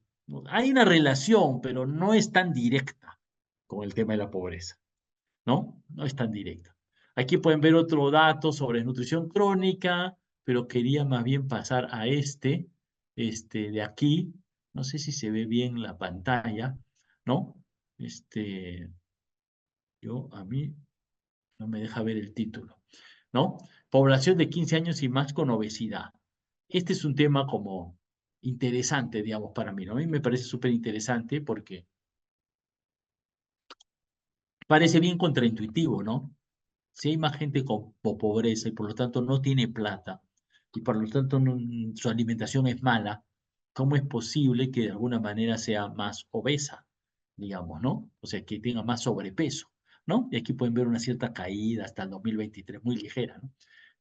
Hay una relación, pero no es tan directa con el tema de la pobreza. ¿No? No es tan directa. Aquí pueden ver otro dato sobre nutrición crónica, pero quería más bien pasar a de aquí. No sé si se ve bien la pantalla, ¿no? Este, a mí no me deja ver el título, ¿no? Población de 15 años y más con obesidad. Este es un tema como interesante, digamos, para mí, ¿no? A mí me parece súper interesante porque parece bien contraintuitivo, ¿no? Si hay más gente con pobreza y por lo tanto no tiene plata y por lo tanto su alimentación es mala, ¿cómo es posible que de alguna manera sea más obesa, digamos, ¿no? O sea, que tenga más sobrepeso, ¿no? Y aquí pueden ver una cierta caída hasta el 2023, muy ligera, ¿no?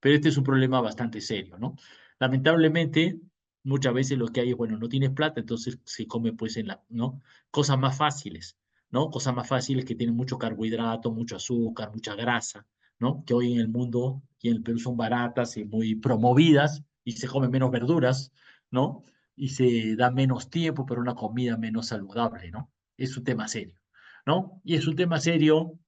Pero este es un problema bastante serio, ¿no? Lamentablemente, muchas veces lo que hay es, bueno, no tienes plata, entonces se come pues ¿no? Cosas más fáciles, ¿no? Cosas más fáciles que tienen mucho carbohidrato, mucho azúcar, mucha grasa, ¿no? Que hoy en el mundo y en el Perú son baratas y muy promovidas y se comen menos verduras, ¿no? Y se da menos tiempo para una comida menos saludable, ¿no? Es un tema serio, ¿no? Y es un tema serio,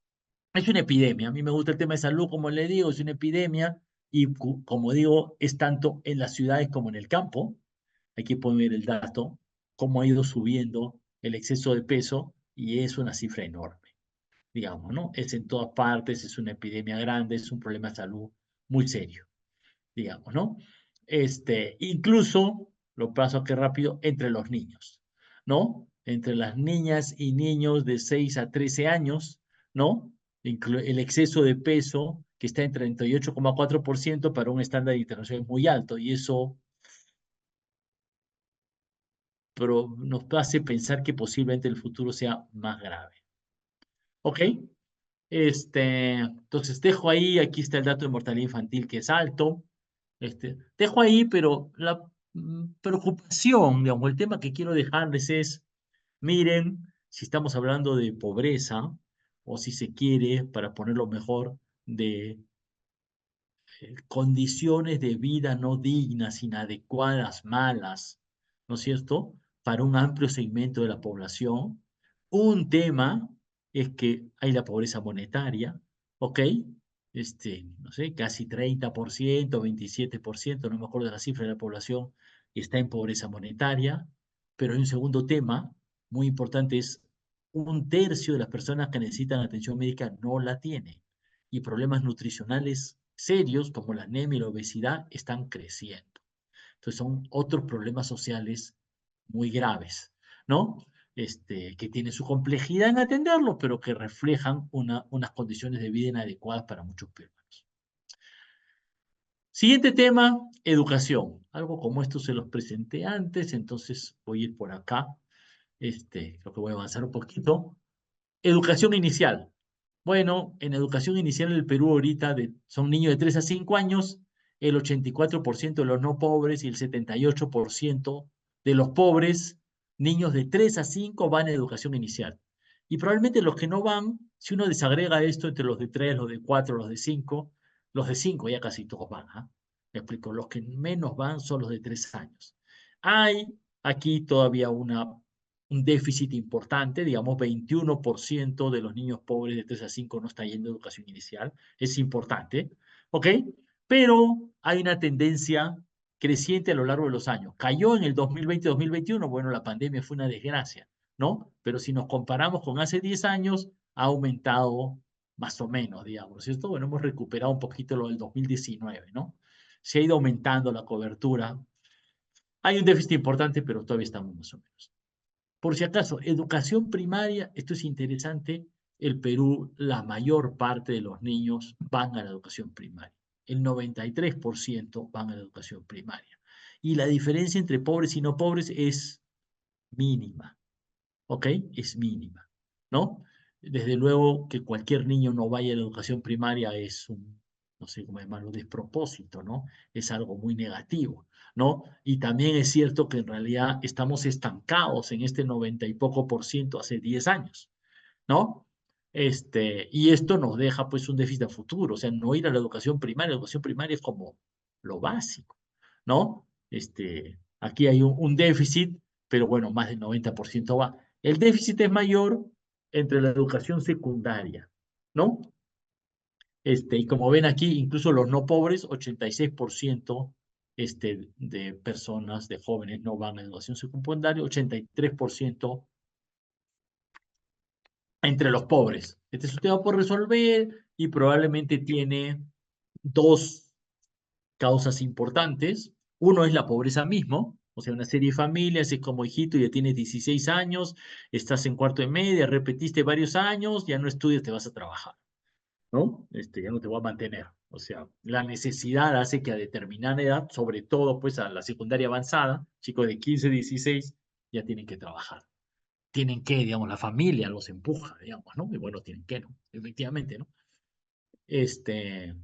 es una epidemia. A mí me gusta el tema de salud, como le digo, es una epidemia y como digo, es tanto en las ciudades como en el campo. Aquí pueden ver el dato, cómo ha ido subiendo el exceso de peso y es una cifra enorme, digamos, ¿no? Es en todas partes, es una epidemia grande, es un problema de salud muy serio, digamos, ¿no? Incluso, lo paso aquí rápido, entre los niños, ¿no? entre las niñas y niños de 6 a 13 años, ¿no? El exceso de peso, que está en 38,4% para un estándar internacional muy alto, y eso pero nos hace pensar que posiblemente el futuro sea más grave. ¿Ok? Entonces dejo ahí, aquí está el dato de mortalidad infantil que es alto. Dejo ahí, pero la preocupación, digamos, el tema que quiero dejarles es, miren, si estamos hablando de pobreza, o si se quiere, para ponerlo mejor, de condiciones de vida no dignas, inadecuadas, malas, ¿no es cierto?, para un amplio segmento de la población. Un tema es que hay la pobreza monetaria, ¿ok? No sé, casi 30%, 27%, no me acuerdo de la cifra de la población, está en pobreza monetaria, pero hay un segundo tema muy importante, es un tercio de las personas que necesitan atención médica no la tiene y problemas nutricionales serios como la anemia y la obesidad están creciendo. Entonces son otros problemas sociales muy graves, ¿no? Que tienen su complejidad en atenderlo, pero que reflejan unas condiciones de vida inadecuadas para muchos peruanos. Siguiente tema, educación. Algo como esto se los presenté antes, entonces voy a ir por acá. Creo que voy a avanzar un poquito. Educación inicial. Bueno, en educación inicial en el Perú ahorita son niños de 3 a 5 años, el 84% de los no pobres y el 78% de los pobres, niños de 3 a 5 van a educación inicial. Y probablemente los que no van, si uno desagrega esto entre los de 3, los de 4, los de 5 ya casi todos van. ¿Ah? Me explico, los que menos van son los de 3 años. Hay aquí todavía un déficit importante, digamos 21% de los niños pobres de 3 a 5 no está yendo a educación inicial, es importante, ¿ok? Pero hay una tendencia creciente a lo largo de los años. Cayó en el 2020-2021, bueno, la pandemia fue una desgracia, ¿no? Pero si nos comparamos con hace 10 años, ha aumentado más o menos, digamos, ¿cierto? Bueno, hemos recuperado un poquito lo del 2019, ¿no? Se ha ido aumentando la cobertura. Hay un déficit importante, pero todavía estamos más o menos. Por si acaso, educación primaria, esto es interesante, el Perú, la mayor parte de los niños van a la educación primaria. El 93% van a la educación primaria. Y la diferencia entre pobres y no pobres es mínima, ¿ok? Es mínima, ¿no? Desde luego que cualquier niño no vaya a la educación primaria es no sé cómo llamarlo, despropósito, ¿no? Es algo muy negativo, ¿no? Y también es cierto que en realidad estamos estancados en este 90 y poco por ciento hace 10 años, ¿no? Y esto nos deja pues un déficit a futuro, o sea, no ir a la educación primaria es como lo básico, ¿no? Aquí hay un déficit, pero bueno, más del 90% va. El déficit es mayor entre la educación secundaria, ¿no? Y como ven aquí, incluso los no pobres, 86% de personas, de jóvenes, no van a educación secundaria, 83% entre los pobres. Este es un tema por resolver y probablemente tiene dos causas importantes. Uno es la pobreza mismo, o sea, una serie de familias, es como hijito, ya tienes 16 años, estás en cuarto de media, repetiste varios años, ya no estudias, te vas a trabajar, ¿no? Ya no te voy a mantener. O sea, la necesidad hace que a determinada edad, sobre todo pues a la secundaria avanzada, chicos de 15, 16, ya tienen que trabajar. Tienen que, digamos, la familia los empuja, digamos, ¿no? Y bueno, tienen que, ¿no? Efectivamente, ¿no? Este,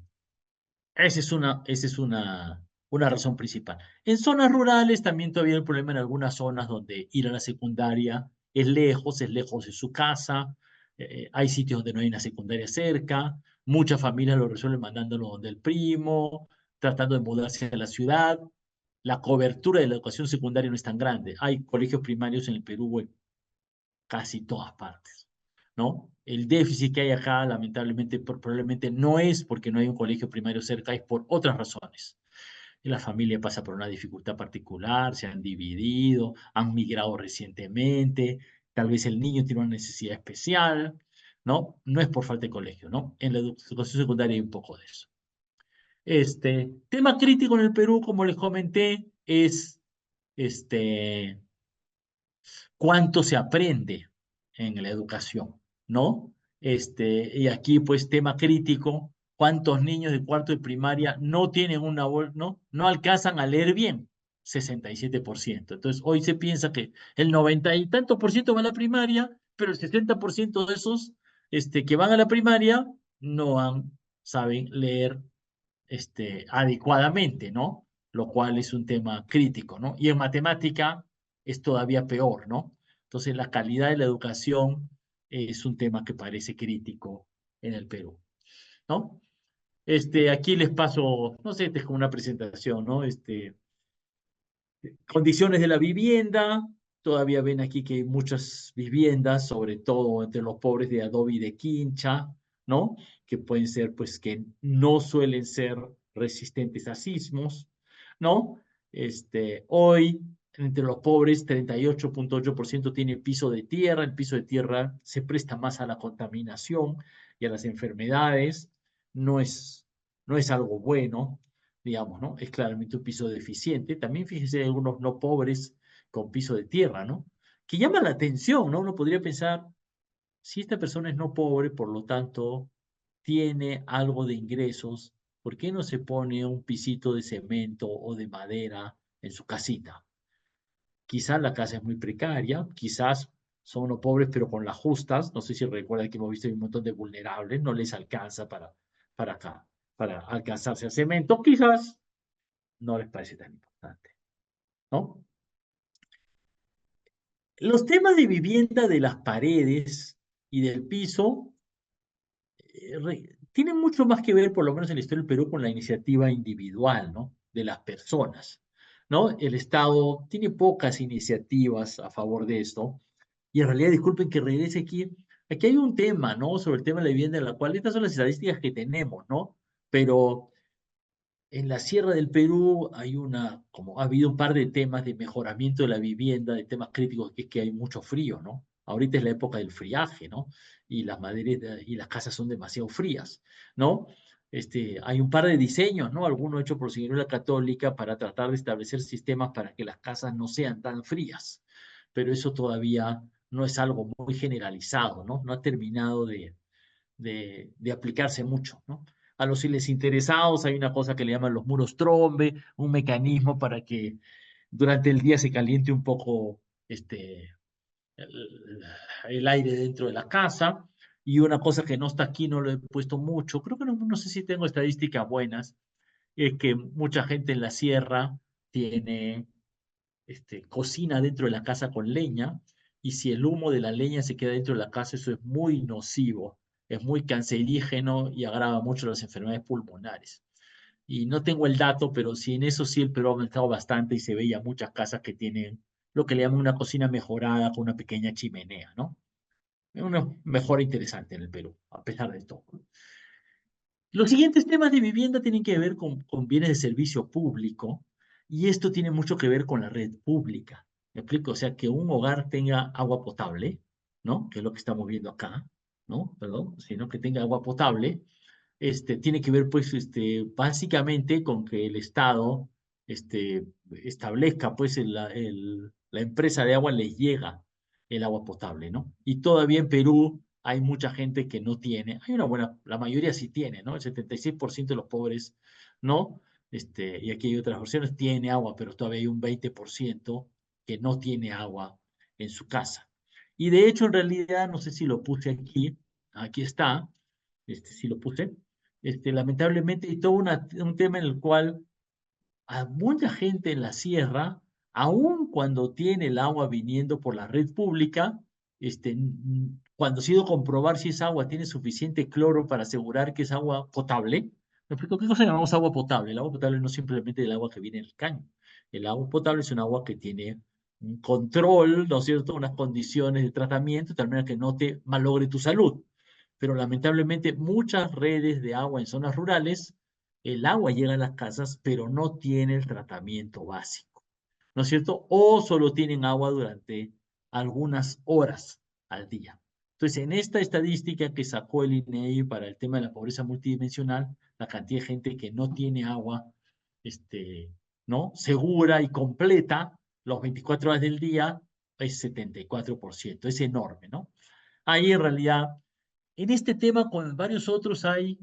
esa es una razón principal. En zonas rurales también todavía hay el problema en algunas zonas donde ir a la secundaria es lejos de su casa, hay sitios donde no hay una secundaria cerca, muchas familias lo resuelven mandándolo donde el primo, tratando de mudarse a la ciudad. La cobertura de la educación secundaria no es tan grande. Hay colegios primarios en el Perú en casi todas partes, ¿no? El déficit que hay acá, lamentablemente, probablemente no es porque no hay un colegio primario cerca, es por otras razones. La familia pasa por una dificultad particular, se han dividido, han migrado recientemente, tal vez el niño tiene una necesidad especial, ¿no? No es por falta de colegio, ¿no? En la educación secundaria hay un poco de eso. Tema crítico en el Perú, como les comenté, es este, ¿Cuánto se aprende en la educación? ¿No? Y aquí, pues, tema crítico, ¿cuántos niños de cuarto de primaria no tienen no alcanzan a leer bien? 67%. Entonces, hoy se piensa que el 90 y tanto por ciento va a la primaria, pero el 60% de esos que van a la primaria saben leer adecuadamente, ¿no? Lo cual es un tema crítico, ¿no? Y en matemática es todavía peor, ¿no? Entonces, la calidad de la educación es un tema que parece crítico en el Perú, ¿no? Aquí les paso, no sé, esta es como una presentación, ¿no? Condiciones de la vivienda, todavía ven aquí que hay muchas viviendas, sobre todo entre los pobres de adobe y de quincha, ¿no? Que pueden ser, pues, que no suelen ser resistentes a sismos, ¿no? Hoy, entre los pobres, 38,8% tiene piso de tierra. El piso de tierra se presta más a la contaminación y a las enfermedades. No es, no es algo bueno, digamos, ¿no? Es claramente un piso deficiente. También fíjese, hay algunos no pobres con piso de tierra, ¿no? Que llama la atención, ¿no? Uno podría pensar, si esta persona es no pobre, por lo tanto, tiene algo de ingresos, ¿por qué no se pone un pisito de cemento o de madera en su casita? Quizás la casa es muy precaria, quizás son no pobres, pero con las justas. No sé si recuerdan que hemos visto un montón de vulnerables, no les alcanza para acá, para alcanzarse al cemento. Quizás no les parece tan importante, ¿no? Los temas de vivienda de las paredes y del piso tienen mucho más que ver, por lo menos en la historia del Perú, con la iniciativa individual, ¿no? De las personas, ¿no? El Estado tiene pocas iniciativas a favor de esto. Y en realidad, disculpen que regrese aquí. Aquí hay un tema, ¿no? Sobre el tema de la vivienda, en la cual estas son las estadísticas que tenemos, ¿no? Pero en la Sierra del Perú como ha habido un par de temas de mejoramiento de la vivienda, de temas críticos, que es que hay mucho frío, ¿no? Ahorita es la época del friaje, ¿no? Y las maderas y las casas son demasiado frías, ¿no? Hay un par de diseños, ¿no? Algunos hechos por la Católica para tratar de establecer sistemas para que las casas no sean tan frías, pero eso todavía no es algo muy generalizado, ¿no? No ha terminado de aplicarse mucho, ¿no? A los les interesados hay una cosa que le llaman los muros trombe, un mecanismo para que durante el día se caliente un poco el, el aire dentro de la casa. Y una cosa que no está aquí, no lo he puesto mucho, creo que no sé si tengo estadísticas buenas, es que mucha gente en la sierra tiene cocina dentro de la casa con leña, y si el humo de la leña se queda dentro de la casa, eso es muy nocivo, es muy cancerígeno y agrava mucho las enfermedades pulmonares. Y no tengo el dato, pero sí, en eso sí el Perú ha aumentado bastante y se veía muchas casas que tienen lo que le llaman una cocina mejorada con una pequeña chimenea, ¿no? Es una mejora interesante en el Perú, a pesar de todo. Los siguientes temas de vivienda tienen que ver con bienes de servicio público, y esto tiene mucho que ver con la red pública. ¿Me explico? O sea, que un hogar tenga agua potable, ¿no? Que es lo que estamos viendo acá, ¿no? Perdón, sino que tenga agua potable. Tiene que ver, pues, básicamente con que el Estado establezca, pues, la empresa de agua les llega el agua potable, ¿no? Y todavía en Perú hay mucha gente que no tiene, la mayoría sí tiene, ¿no? El 76% de los pobres no, y aquí hay otras versiones, tiene agua, pero todavía hay un 20% que no tiene agua en su casa. Y de hecho, en realidad, no sé si lo puse aquí está, sí lo puse, lamentablemente hay todo un tema en el cual a mucha gente en la sierra, aun cuando tiene el agua viniendo por la red pública, cuando se ha ido a comprobar si esa agua tiene suficiente cloro para asegurar que es agua potable. ¿Me explico qué cosa llamamos agua potable? El agua potable no es simplemente el agua que viene del caño. El agua potable es un agua que tiene un control, ¿no es cierto?, unas condiciones de tratamiento, de tal manera que no te malogre tu salud. Pero lamentablemente muchas redes de agua en zonas rurales, el agua llega a las casas, pero no tiene el tratamiento básico, ¿no es cierto? O solo tienen agua durante algunas horas al día. Entonces, en esta estadística que sacó el INEI para el tema de la pobreza multidimensional, la cantidad de gente que no tiene agua, ¿no? Segura y completa los 24 horas del día, es 74%, es enorme, ¿no? Ahí en realidad, en este tema con varios otros hay,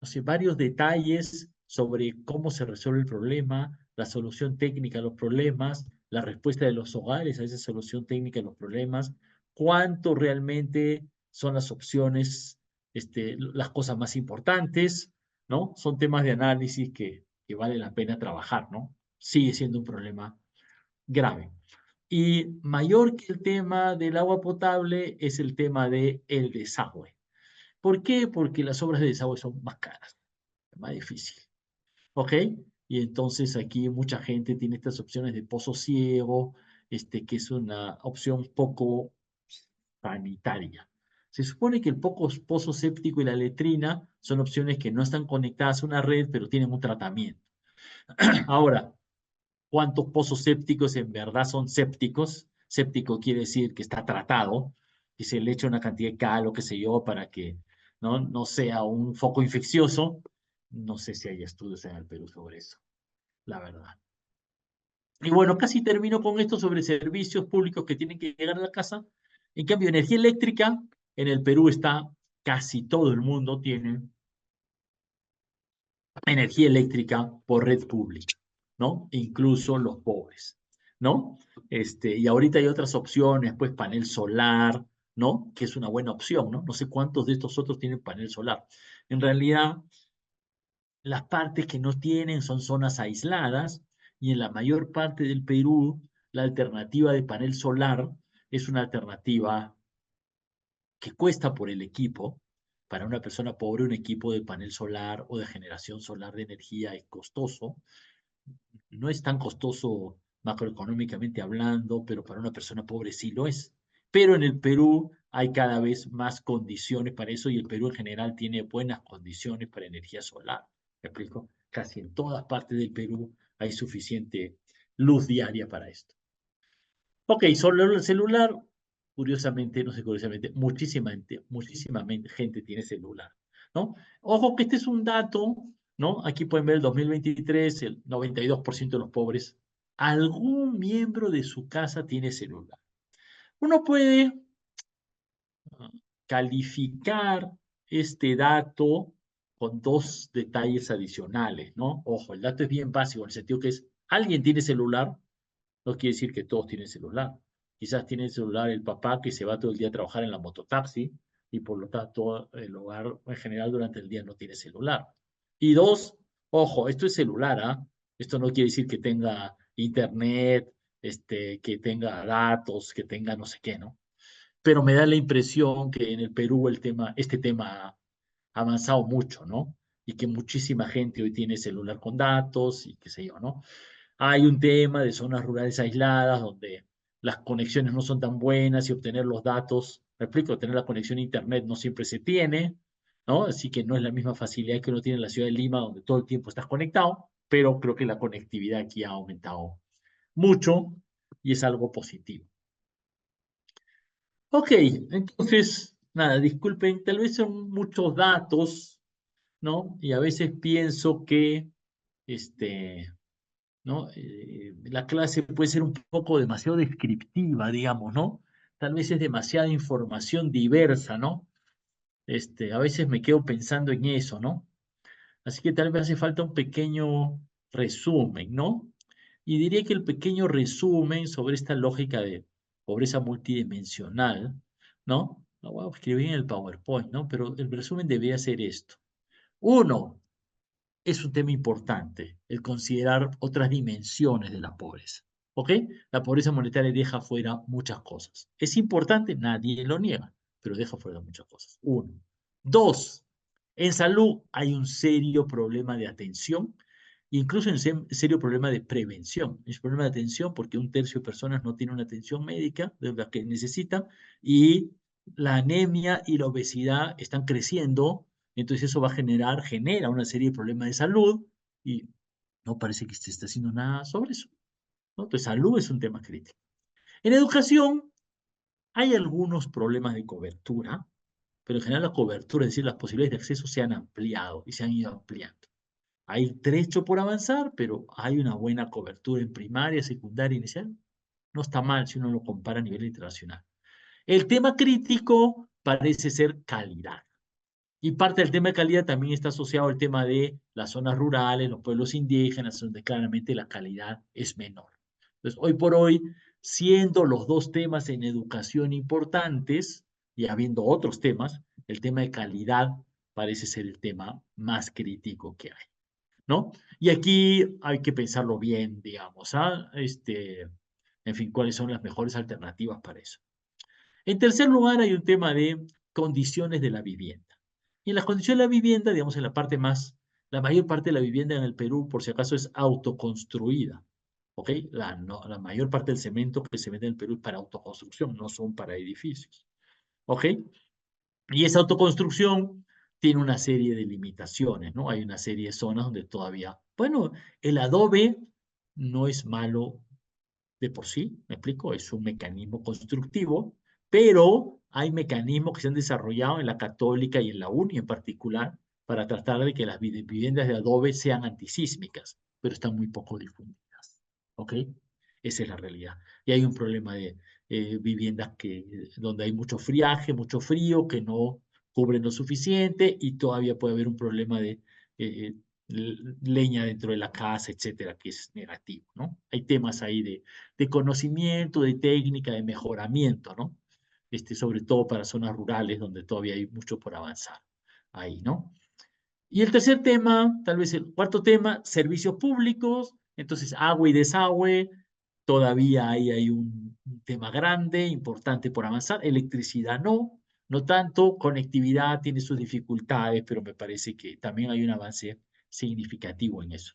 no sé, varios detalles sobre cómo se resuelve el problema, la solución técnica a los problemas, la respuesta de los hogares a esa solución técnica a los problemas, cuánto realmente son las opciones, las cosas más importantes, ¿no? Son temas de análisis que vale la pena trabajar, ¿no? Sigue siendo un problema grave. Y mayor que el tema del agua potable es el tema del desagüe. ¿Por qué? Porque las obras de desagüe son más caras, más difícil. ¿Ok? Y entonces aquí mucha gente tiene estas opciones de pozo ciego, que es una opción poco sanitaria. Se supone que el pozo séptico y la letrina son opciones que no están conectadas a una red, pero tienen un tratamiento. Ahora, ¿cuántos pozos sépticos en verdad son sépticos? Séptico quiere decir que está tratado, que se le echa una cantidad de cal o qué sé yo para que no sea un foco infeccioso. No sé si hay estudios en el Perú sobre eso, la verdad. Y bueno, casi termino con esto sobre servicios públicos que tienen que llegar a la casa. En cambio, energía eléctrica, en el Perú está, casi todo el mundo tiene energía eléctrica por red pública, ¿no? Incluso los pobres, ¿no? Y ahorita hay otras opciones, pues panel solar, ¿no? Que es una buena opción, ¿no? No sé cuántos de estos otros tienen panel solar. En realidad, las partes que no tienen son zonas aisladas y en la mayor parte del Perú, la alternativa de panel solar es una alternativa que cuesta por el equipo. Para una persona pobre, un equipo de panel solar o de generación solar de energía es costoso. No es tan costoso macroeconómicamente hablando, pero para una persona pobre sí lo es. Pero en el Perú hay cada vez más condiciones para eso y el Perú en general tiene buenas condiciones para energía solar. ¿Me explico? Casi en todas partes del Perú hay suficiente luz diaria para esto. Ok, sobre el celular, curiosamente, no sé curiosamente, muchísima gente tiene celular, ¿no? Ojo que este es un dato, ¿no? Aquí pueden ver el 2023, el 92% de los pobres, algún miembro de su casa tiene celular. Uno puede calificar este dato con dos detalles adicionales, ¿no? Ojo, el dato es bien básico en el sentido que es, alguien tiene celular, no quiere decir que todos tienen celular. Quizás tiene celular el papá que se va todo el día a trabajar en la mototaxi y por lo tanto el hogar en general durante el día no tiene celular. Y dos, ojo, esto es celular, ¿ah? Esto no quiere decir que tenga internet, que tenga datos, que tenga no sé qué, ¿no? Pero me da la impresión que en el Perú este tema ha avanzado mucho, ¿no? Y que muchísima gente hoy tiene celular con datos y qué sé yo, ¿no? Hay un tema de zonas rurales aisladas donde las conexiones no son tan buenas y obtener los datos, me explico, tener la conexión a internet no siempre se tiene, ¿no? Así que no es la misma facilidad que uno tiene en la ciudad de Lima, donde todo el tiempo estás conectado, pero creo que la conectividad aquí ha aumentado mucho y es algo positivo. Ok, entonces, nada, disculpen, tal vez son muchos datos, ¿no? Y a veces pienso que, ¿no? La clase puede ser un poco demasiado descriptiva, digamos, ¿no? Tal vez es demasiada información diversa, ¿no? A veces me quedo pensando en eso, ¿no? Así que tal vez hace falta un pequeño resumen, ¿no? Y diría que el pequeño resumen sobre esta lógica de pobreza multidimensional, ¿no? Lo voy a escribir en el PowerPoint, ¿no? Pero el resumen debería ser esto. Uno, es un tema importante, el considerar otras dimensiones de la pobreza. ¿Ok? La pobreza monetaria deja fuera muchas cosas. Es importante, nadie lo niega, pero deja fuera muchas cosas. Uno. Dos, en salud hay un serio problema de atención, incluso un serio problema de prevención. Es un problema de atención porque un tercio de personas no tiene una atención médica de la que necesitan y la anemia y la obesidad están creciendo, entonces eso va a genera una serie de problemas de salud y no parece que se esté haciendo nada sobre eso, ¿no? Entonces salud es un tema crítico. En educación hay algunos problemas de cobertura, pero en general la cobertura, es decir, las posibilidades de acceso se han ampliado y se han ido ampliando. Hay trecho por avanzar, pero hay una buena cobertura en primaria, secundaria, inicial. No está mal si uno lo compara a nivel internacional. El tema crítico parece ser calidad. Y parte del tema de calidad también está asociado al tema de las zonas rurales, los pueblos indígenas, donde claramente la calidad es menor. Entonces, hoy por hoy, siendo los dos temas en educación importantes y habiendo otros temas, el tema de calidad parece ser el tema más crítico que hay, ¿no? Y aquí hay que pensarlo bien, digamos, ¿ah? En fin, cuáles son las mejores alternativas para eso. En tercer lugar, hay un tema de condiciones de la vivienda. Y en las condiciones de la vivienda, digamos, en la parte más, la mayor parte de la vivienda en el Perú, por si acaso, es autoconstruida. ¿Ok? La mayor parte del cemento que se vende en el Perú es para autoconstrucción, no son para edificios. ¿Ok? Y esa autoconstrucción tiene una serie de limitaciones, ¿no? Hay una serie de zonas donde todavía, bueno, el adobe no es malo de por sí, ¿me explico? Es un mecanismo constructivo, pero hay mecanismos que se han desarrollado en la Católica y en la UNI en particular para tratar de que las viviendas de adobe sean antisísmicas, pero están muy poco difundidas, ¿ok? Esa es la realidad. Y hay un problema de viviendas donde hay mucho friaje, mucho frío, que no cubren lo suficiente y todavía puede haber un problema de eh, leña dentro de la casa, etcétera, que es negativo, ¿no? Hay temas ahí de conocimiento, de técnica, de mejoramiento, ¿no? Sobre todo para zonas rurales donde todavía hay mucho por avanzar ahí, ¿no? Y el tercer tema, tal vez el cuarto tema, servicios públicos, entonces agua y desagüe, todavía ahí hay un tema grande, importante por avanzar, electricidad no, no tanto, conectividad tiene sus dificultades, pero me parece que también hay un avance significativo en eso,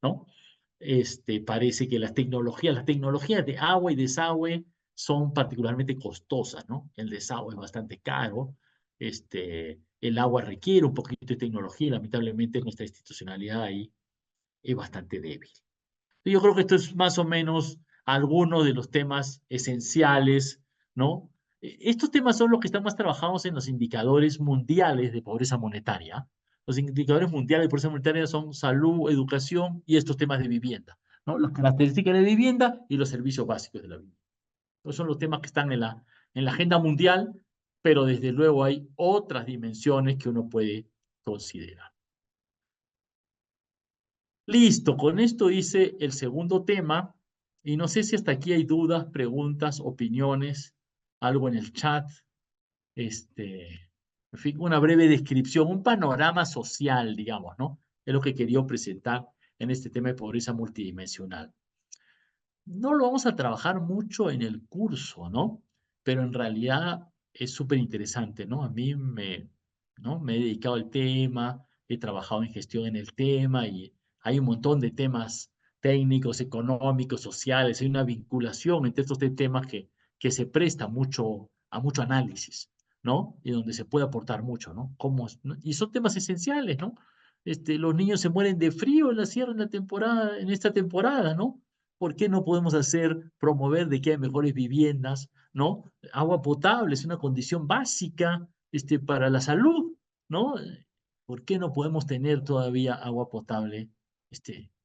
¿no? Parece que las tecnologías de agua y desagüe son particularmente costosas, ¿no? El desagüe es bastante caro, el agua requiere un poquito de tecnología y lamentablemente nuestra institucionalidad ahí es bastante débil. Yo creo que esto es más o menos algunos de los temas esenciales, ¿no? Estos temas son los que están más trabajados en los indicadores mundiales de pobreza monetaria. Los indicadores mundiales de pobreza monetaria son salud, educación y estos temas de vivienda, ¿no? Las características de vivienda y los servicios básicos de la vivienda. Esos son los temas que están en la agenda mundial, pero desde luego hay otras dimensiones que uno puede considerar. Listo, con esto hice el segundo tema y no sé si hasta aquí hay dudas, preguntas, opiniones, algo en el chat, en fin, una breve descripción, un panorama social, digamos, ¿no? Es lo que quería presentar en este tema de pobreza multidimensional. No lo vamos a trabajar mucho en el curso, ¿no? Pero en realidad es súper interesante, ¿no? ¿no? Me he dedicado al tema, he trabajado en gestión en el tema y hay un montón de temas técnicos, económicos, sociales, hay una vinculación entre estos tres temas que se presta mucho a mucho análisis, ¿no? Y donde se puede aportar mucho, ¿no? ¿No? Y son temas esenciales, ¿no? Los niños se mueren de frío en la sierra en esta temporada, ¿no? ¿Por qué no podemos promover de que hay mejores viviendas, ¿no? Agua potable es una condición básica, para la salud, ¿no? ¿Por qué no podemos tener todavía agua potable,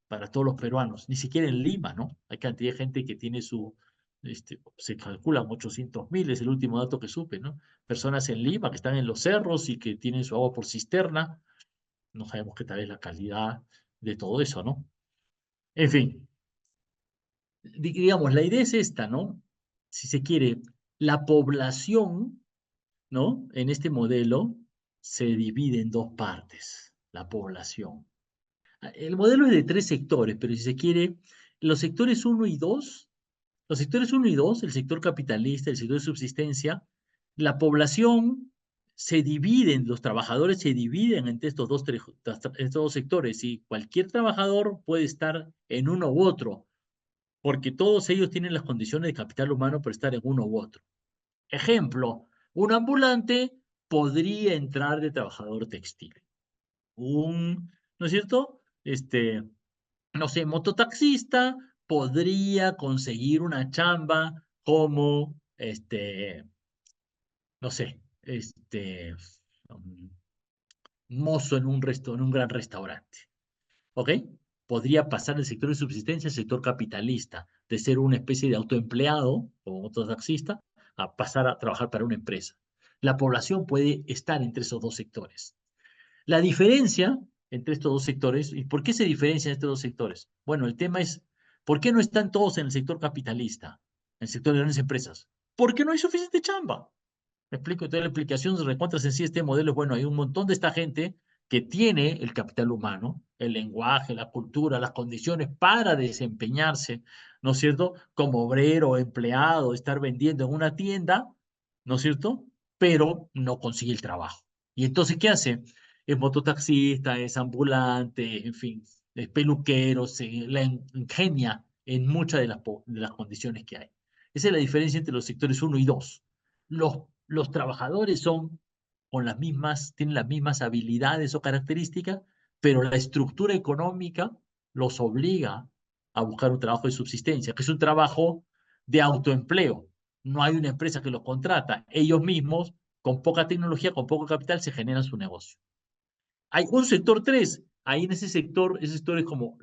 para todos los peruanos? Ni siquiera en Lima, ¿no? Hay cantidad de gente que tiene se calculan 800.000, es el último dato que supe, ¿no? Personas en Lima que están en los cerros y que tienen su agua por cisterna, no sabemos qué tal es la calidad de todo eso, ¿no? En fin, digamos, la idea es esta, ¿no? Si se quiere, la población, ¿no? En este modelo se divide en dos partes, la población. El modelo es de tres sectores, pero si se quiere, los sectores uno y 2, los sectores uno y 2, el sector capitalista, el sector de subsistencia, la población se dividen, los trabajadores se dividen entre estos dos sectores y cualquier trabajador puede estar en uno u otro porque todos ellos tienen las condiciones de capital humano para estar en uno u otro. Ejemplo, un ambulante podría entrar de trabajador textil. ¿No es cierto? No sé, mototaxista podría conseguir una chamba como, no sé, um, mozo en un gran restaurante. ¿Ok? Podría pasar del sector de subsistencia al sector capitalista, de ser una especie de autoempleado, como otro taxista, a pasar a trabajar para una empresa. La población puede estar entre esos dos sectores. La diferencia entre estos dos sectores, ¿y por qué se diferencian estos dos sectores? Bueno, el tema es, ¿por qué no están todos en el sector capitalista, en el sector de grandes empresas? Porque no hay suficiente chamba. Me explico, entonces la explicación se recontra sencilla este modelo es, bueno, hay un montón de esta gente que tiene el capital humano, el lenguaje, la cultura, las condiciones para desempeñarse, ¿no es cierto? Como obrero, empleado, estar vendiendo en una tienda, ¿no es cierto? Pero no consigue el trabajo. Y entonces, ¿qué hace? Es mototaxista, es ambulante, en fin, es peluquero, se la ingenia en muchas de las condiciones que hay. Esa es la diferencia entre los sectores uno y 2. Los trabajadores son con las mismas, tienen las mismas habilidades o características, pero la estructura económica los obliga a buscar un trabajo de subsistencia, que es un trabajo de autoempleo. No hay una empresa que los contrata. Ellos mismos, con poca tecnología, con poco capital, se generan su negocio. Hay un sector 3. Ahí en ese sector es como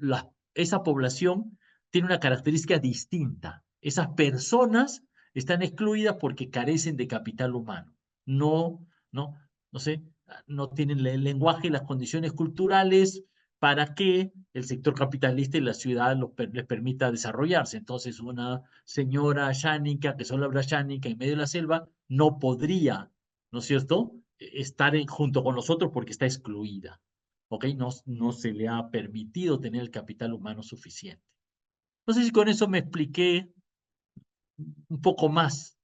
esa población tiene una característica distinta. Esas personas están excluidas porque carecen de capital humano. No, no, no sé, no tienen el lenguaje y las condiciones culturales para que el sector capitalista y la ciudad les permita desarrollarse. Entonces, una señora yánica que solo habla yánica en medio de la selva no podría, ¿no es cierto?, estar junto con nosotros porque está excluida. ¿Ok? No se le ha permitido tener el capital humano suficiente. No sé si con eso me expliqué un poco más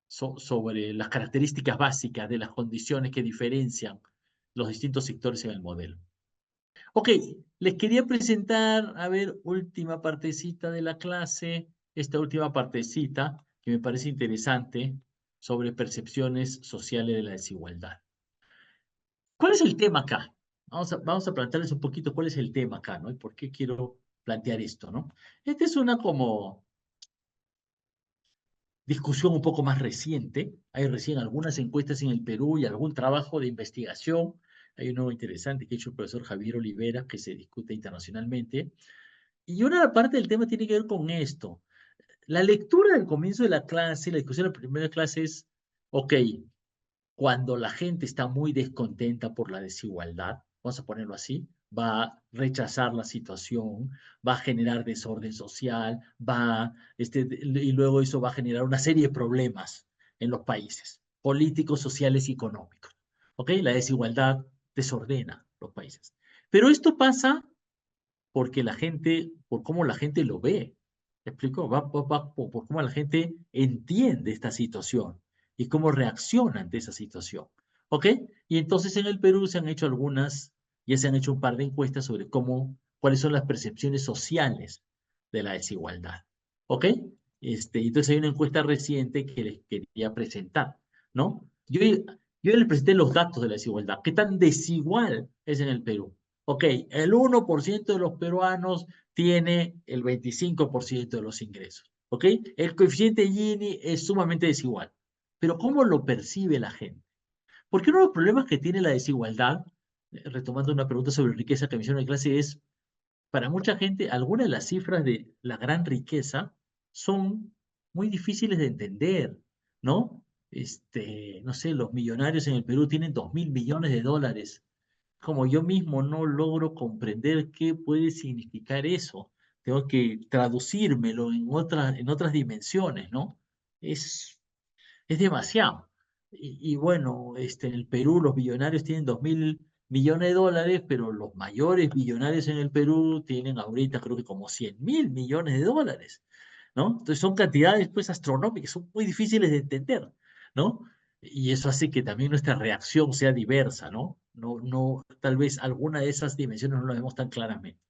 sobre las características básicas de las condiciones que diferencian los distintos sectores en el modelo. Ok, les quería presentar, a ver, última partecita de la clase, esta última partecita que me parece interesante sobre percepciones sociales de la desigualdad. ¿Cuál es el tema acá? Vamos a plantearles un poquito cuál es el tema acá, ¿no? Y por qué quiero plantear esto, ¿no? Esta es una como discusión un poco más reciente. Hay recién algunas encuestas en el Perú y algún trabajo de investigación. Hay uno interesante que ha hecho el profesor Javier Olivera que se discute internacionalmente. Y una parte del tema tiene que ver con esto. La lectura del comienzo de la clase, la discusión de la primera clase es, ok, cuando la gente está muy descontenta por la desigualdad, vamos a ponerlo así, va a rechazar la situación, va a generar desorden social, y luego eso va a generar una serie de problemas en los países, políticos, sociales y económicos. ¿Ok? La desigualdad desordena los países. Pero esto pasa porque la gente, por cómo la gente lo ve. ¿Me explico? Va por cómo la gente entiende esta situación y cómo reacciona ante esa situación. ¿Ok? Y entonces en el Perú ya se han hecho un par de encuestas sobre cuáles son las percepciones sociales de la desigualdad. ¿Ok? Entonces hay una encuesta reciente que les quería presentar, ¿no? Yo les presenté los datos de la desigualdad. ¿Qué tan desigual es en el Perú? Ok, el 1% de los peruanos tiene el 25% de los ingresos. ¿Ok? El coeficiente Gini es sumamente desigual. Pero ¿cómo lo percibe la gente? Porque uno de los problemas que tiene la desigualdad, retomando una pregunta sobre riqueza que me hicieron en clase, es, para mucha gente, algunas de las cifras de la gran riqueza son muy difíciles de entender, ¿no? No sé, los millonarios en el Perú tienen 2.000 millones de dólares, como yo mismo no logro comprender qué puede significar eso. Tengo que traducírmelo en otras dimensiones, ¿no? Es, es demasiado. Y bueno, en el Perú los billonarios tienen 2.000 millones de dólares, pero los mayores billonarios en el Perú tienen ahorita creo que como 100.000 millones de dólares, ¿no? Entonces son cantidades pues astronómicas, son muy difíciles de entender, ¿no? Y eso hace que también nuestra reacción sea diversa, ¿no? Tal vez alguna de esas dimensiones no lo vemos tan claramente.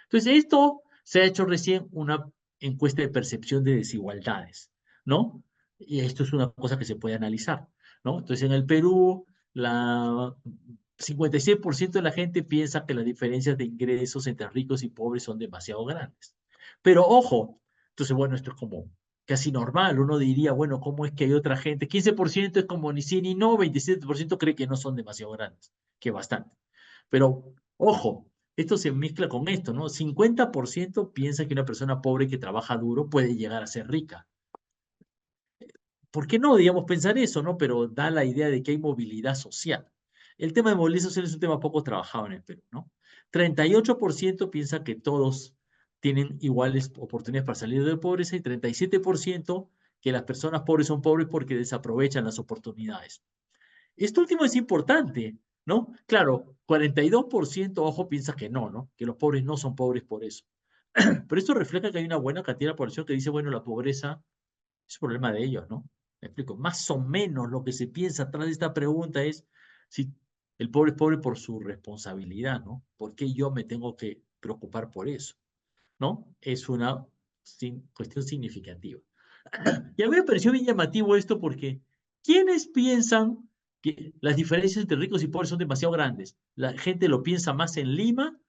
Entonces, esto se ha hecho recién una encuesta de percepción de desigualdades, ¿no? Y esto es una cosa que se puede analizar, ¿no? Entonces, en el Perú, la 56% de la gente piensa que las diferencias de ingresos entre ricos y pobres son demasiado grandes. Pero ojo, entonces, bueno, esto es como casi normal. Uno diría, bueno, ¿cómo es que hay otra gente? 15% es como ni sí ni no, 27% cree que no son demasiado grandes, que bastante. Pero ojo, esto se mezcla con esto, ¿no? 50% piensa que una persona pobre que trabaja duro puede llegar a ser rica. ¿Por qué no, digamos, pensar eso, no? Pero da la idea de que hay movilidad social. El tema de movilidad social es un tema poco trabajado en el Perú, ¿no? 38% piensa que todos tienen iguales oportunidades para salir de la pobreza y 37% que las personas pobres son pobres porque desaprovechan las oportunidades. Esto último es importante, ¿no? Claro, 42%, ojo, piensa que no, ¿no? Que los pobres no son pobres por eso. Pero esto refleja que hay una buena cantidad de población que dice, bueno, la pobreza es un problema de ellos, ¿no? Me explico. Más o menos lo que se piensa atrás de esta pregunta es si el pobre es pobre por su responsabilidad, ¿no? ¿Por qué yo me tengo que preocupar por eso? ¿No? Es una cuestión significativa. Y a mí me pareció bien llamativo esto porque ¿quiénes piensan que las diferencias entre ricos y pobres son demasiado grandes? La gente lo piensa más en Lima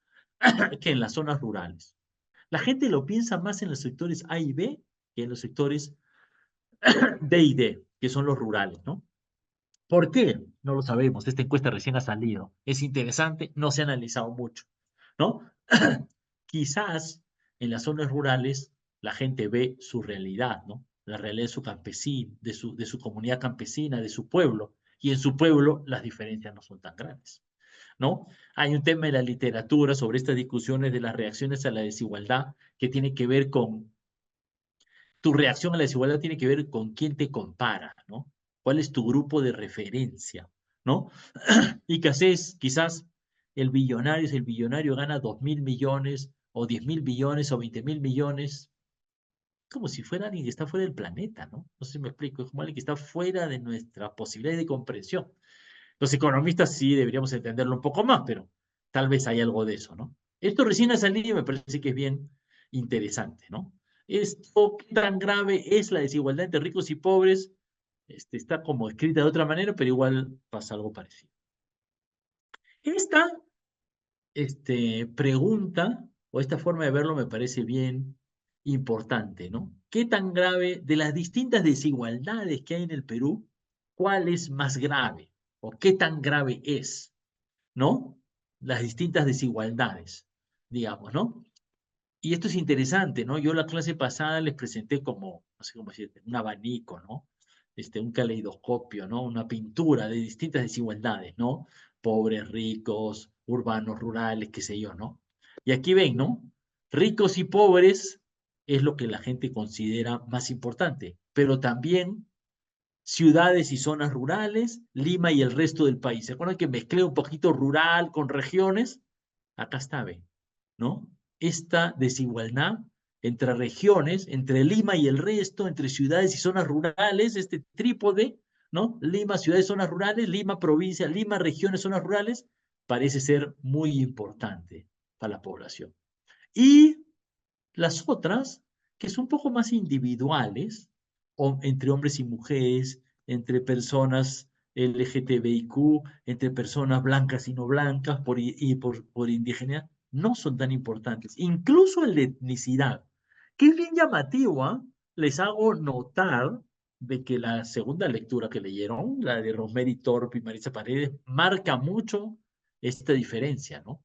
que en las zonas rurales. La gente lo piensa más en los sectores A y B que en los sectores D y D, que son los rurales, ¿no? ¿Por qué? No lo sabemos. Esta encuesta recién ha salido. Es interesante, no se ha analizado mucho, ¿no? Quizás en las zonas rurales la gente ve su realidad, ¿no? La realidad de su campesino, de su comunidad campesina, de su pueblo. Y en su pueblo las diferencias no son tan grandes, ¿no? Hay un tema en la literatura sobre estas discusiones de las reacciones a la desigualdad que tiene que ver con tu reacción a la desigualdad tiene que ver con quién te compara, ¿no? ¿Cuál es tu grupo de referencia, ¿no? Y que haces, quizás el billonario gana 2.000 millones o 10.000 millones o 20.000 millones, como si fuera alguien que está fuera del planeta, ¿no? No sé si me explico, es como alguien que está fuera de nuestra posibilidad de comprensión. Los economistas sí deberíamos entenderlo un poco más, pero tal vez hay algo de eso, ¿no? Esto recién ha salido y me parece que es bien interesante, ¿no? Esto, ¿qué tan grave es la desigualdad entre ricos y pobres? Está como escrita de otra manera, pero igual pasa algo parecido. Esta pregunta o esta forma de verlo me parece bien importante, ¿no? ¿Qué tan grave de las distintas desigualdades que hay en el Perú, cuál es más grave o qué tan grave es? ¿No? Las distintas desigualdades, digamos, ¿no? Y esto es interesante, ¿no? Yo la clase pasada les presenté como, no sé cómo decirte, un abanico, ¿no? Un caleidoscopio, ¿no? Una pintura de distintas desigualdades, ¿no? Pobres, ricos, urbanos, rurales, qué sé yo, ¿no? Y aquí ven, ¿no? Ricos y pobres es lo que la gente considera más importante, pero también ciudades y zonas rurales, Lima y el resto del país. ¿Se acuerdan que mezclé un poquito rural con regiones? Acá está, ven, ¿no? Esta desigualdad entre regiones, entre Lima y el resto, entre ciudades y zonas rurales, este trípode, ¿no? Lima, ciudades, zonas rurales, Lima, provincia, Lima, regiones, zonas rurales, parece ser muy importante para la población. Y las otras, que son un poco más individuales, o entre hombres y mujeres, entre personas LGTBIQ, entre personas blancas y no blancas, por indígena, no son tan importantes. Incluso el de etnicidad, que es bien llamativo, ¿ah? Les hago notar de que la segunda lectura que leyeron, la de Rosemary Thorpe y Marisa Paredes, marca mucho esta diferencia, ¿no?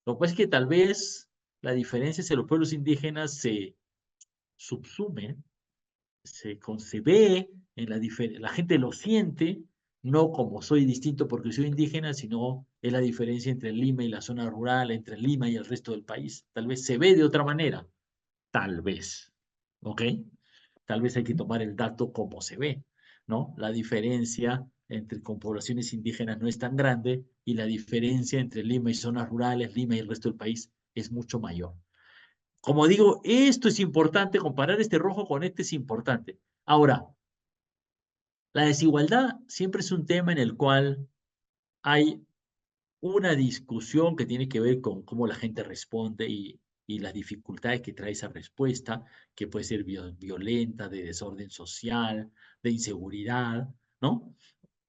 Lo que pasa es que tal vez la diferencia entre los pueblos indígenas se subsume, se ve, la gente lo siente, no como soy distinto porque soy indígena, sino es la diferencia entre Lima y la zona rural, entre Lima y el resto del país. Tal vez se ve de otra manera, tal vez, ¿ok? Tal vez hay que tomar el dato como se ve, ¿no? La diferencia entre con poblaciones indígenas no es tan grande y la diferencia entre Lima y zonas rurales, Lima y el resto del país es mucho mayor. Como digo, esto es importante, comparar este rojo con este es importante. Ahora, la desigualdad siempre es un tema en el cual hay una discusión que tiene que ver con cómo la gente responde y las dificultades que trae esa respuesta, que puede ser violenta, de desorden social, de inseguridad, ¿no?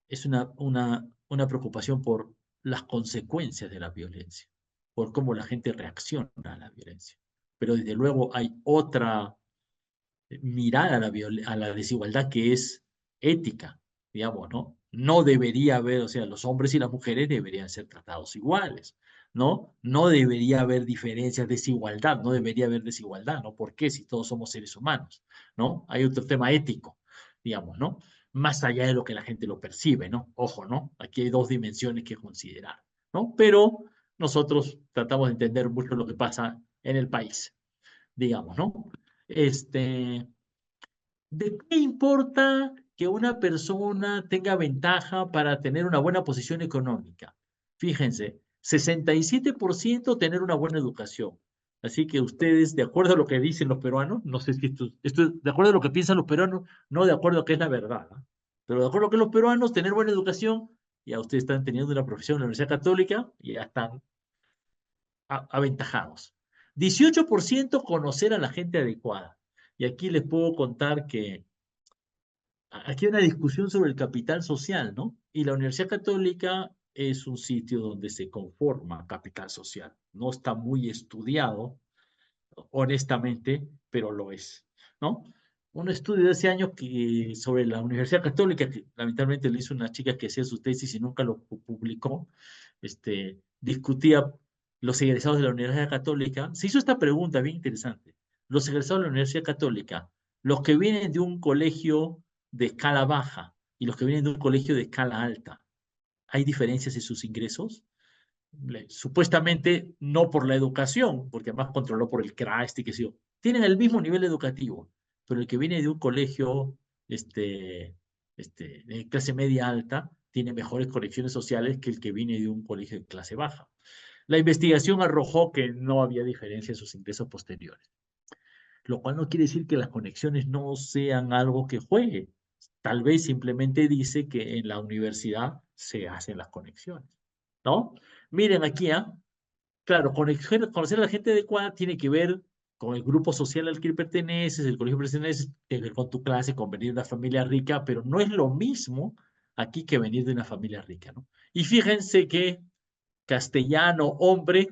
Es una preocupación por las consecuencias de la violencia, por cómo la gente reacciona a la violencia. Pero desde luego hay otra mirada a la desigualdad que es ética, digamos, ¿no? No debería haber, o sea, los hombres y las mujeres deberían ser tratados iguales. ¿no? No debería haber diferencias, desigualdad, no debería haber desigualdad, ¿no? ¿Por qué? Si todos somos seres humanos, ¿no? Hay otro tema ético, digamos, ¿no? Más allá de lo que la gente lo percibe, ¿no? Ojo, ¿no? Aquí hay dos dimensiones que considerar, ¿no? Pero nosotros tratamos de entender mucho lo que pasa en el país, digamos, ¿no? Este, ¿De qué importa que una persona tenga ventaja para tener una buena posición económica? Fíjense, 67% tener una buena educación. Así que ustedes, de acuerdo a lo que dicen los peruanos, no sé si esto es de acuerdo a lo que piensan los peruanos, no de acuerdo a qué es la verdad, ¿ah? Pero de acuerdo a que los peruanos, tener buena educación, ya ustedes están teniendo una profesión en la Universidad Católica y ya están aventajados. 18% conocer a la gente adecuada. Y aquí les puedo contar que aquí hay una discusión sobre el capital social, ¿no? Y la Universidad Católica es un sitio donde se conforma capital social. No está muy estudiado, honestamente, pero lo es, ¿no? Un estudio de hace años sobre la Universidad Católica, que lamentablemente lo hizo una chica que hacía su tesis y nunca lo publicó, discutía los egresados de la Universidad Católica. Se hizo esta pregunta bien interesante. Los egresados de la Universidad Católica, los que vienen de un colegio de escala baja y los que vienen de un colegio de escala alta, ¿hay diferencias en sus ingresos? Supuestamente no por la educación, porque además controló por el CRAST y qué sé yo. Tienen el mismo nivel educativo, pero el que viene de un colegio de clase media alta tiene mejores conexiones sociales que el que viene de un colegio de clase baja. La investigación arrojó que no había diferencia en sus ingresos posteriores, lo cual no quiere decir que las conexiones no sean algo que juegue. Tal vez simplemente dice que en la universidad se hacen las conexiones, ¿no? Miren aquí, ¿ah? Claro, conocer a la gente adecuada tiene que ver con el grupo social al que perteneces, el colegio que perteneces, tiene que ver con tu clase, con venir de una familia rica, pero no es lo mismo aquí que venir de una familia rica, ¿no? Y fíjense que castellano, hombre,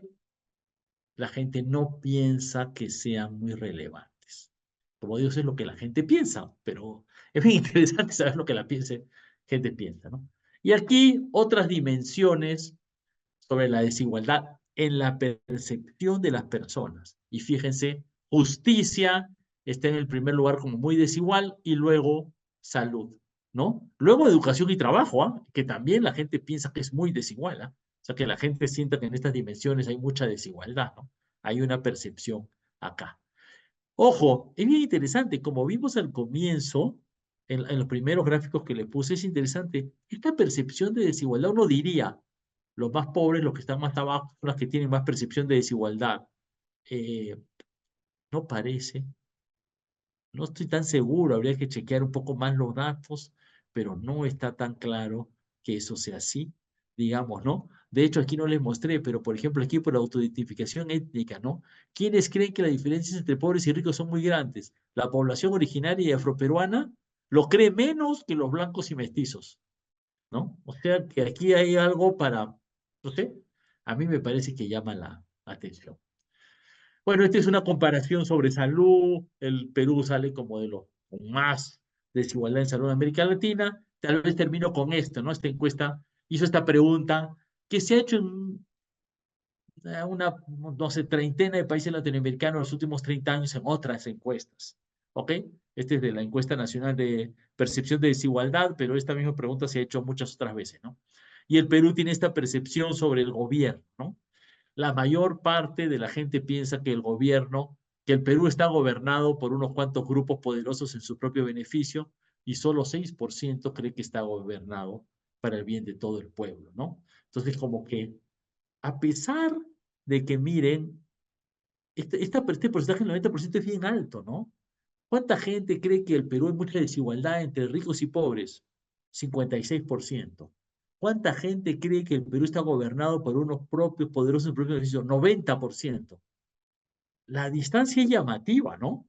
la gente no piensa que sean muy relevantes. Como digo, eso es lo que la gente piensa, pero es bien interesante saber lo que gente piensa, ¿no? Y aquí otras dimensiones sobre la desigualdad en la percepción de las personas. Y fíjense, justicia está en el primer lugar como muy desigual y luego salud, ¿no? Luego educación y trabajo, ¿ah? Que también la gente piensa que es muy desigual, ¿ah? O sea, que la gente sienta que en estas dimensiones hay mucha desigualdad, ¿no? Hay una percepción acá. Ojo, es bien interesante, como vimos al comienzo, en los primeros gráficos que le puse, es interesante, esta percepción de desigualdad uno diría, los más pobres, los que están más abajo, son los que tienen más percepción de desigualdad. Eh, no parece, no estoy tan seguro, habría que chequear un poco más los datos, pero no está tan claro que eso sea así, digamos, ¿no? De hecho, aquí no les mostré, pero por ejemplo, aquí por autoidentificación étnica, ¿no? ¿Quiénes creen que las diferencias entre pobres y ricos son muy grandes? La población originaria y afroperuana lo cree menos que los blancos y mestizos, ¿no? O sea que aquí hay algo para, no sé, a mí me parece que llama la atención. Bueno, esta es una comparación sobre salud. El Perú sale como de los con más desigualdad en salud en América Latina. Tal vez termino con esto, ¿no? Esta encuesta hizo esta pregunta que se ha hecho en una, no sé, treintena de países latinoamericanos en los últimos 30 años en otras encuestas. ¿Ok? Este es de la encuesta nacional de percepción de desigualdad, pero esta misma pregunta se ha hecho muchas otras veces, ¿no? Y el Perú tiene esta percepción sobre el gobierno, ¿no? La mayor parte de la gente piensa que que el Perú está gobernado por unos cuantos grupos poderosos en su propio beneficio y solo 6% cree que está gobernado para el bien de todo el pueblo, ¿no? Entonces, como que a pesar de que miren, este porcentaje del 90% es bien alto, ¿no? ¿Cuánta gente cree que el Perú hay mucha desigualdad entre ricos y pobres? 56%. ¿Cuánta gente cree que el Perú está gobernado por unos propios poderosos propios beneficios? 90%. La distancia es llamativa, ¿no?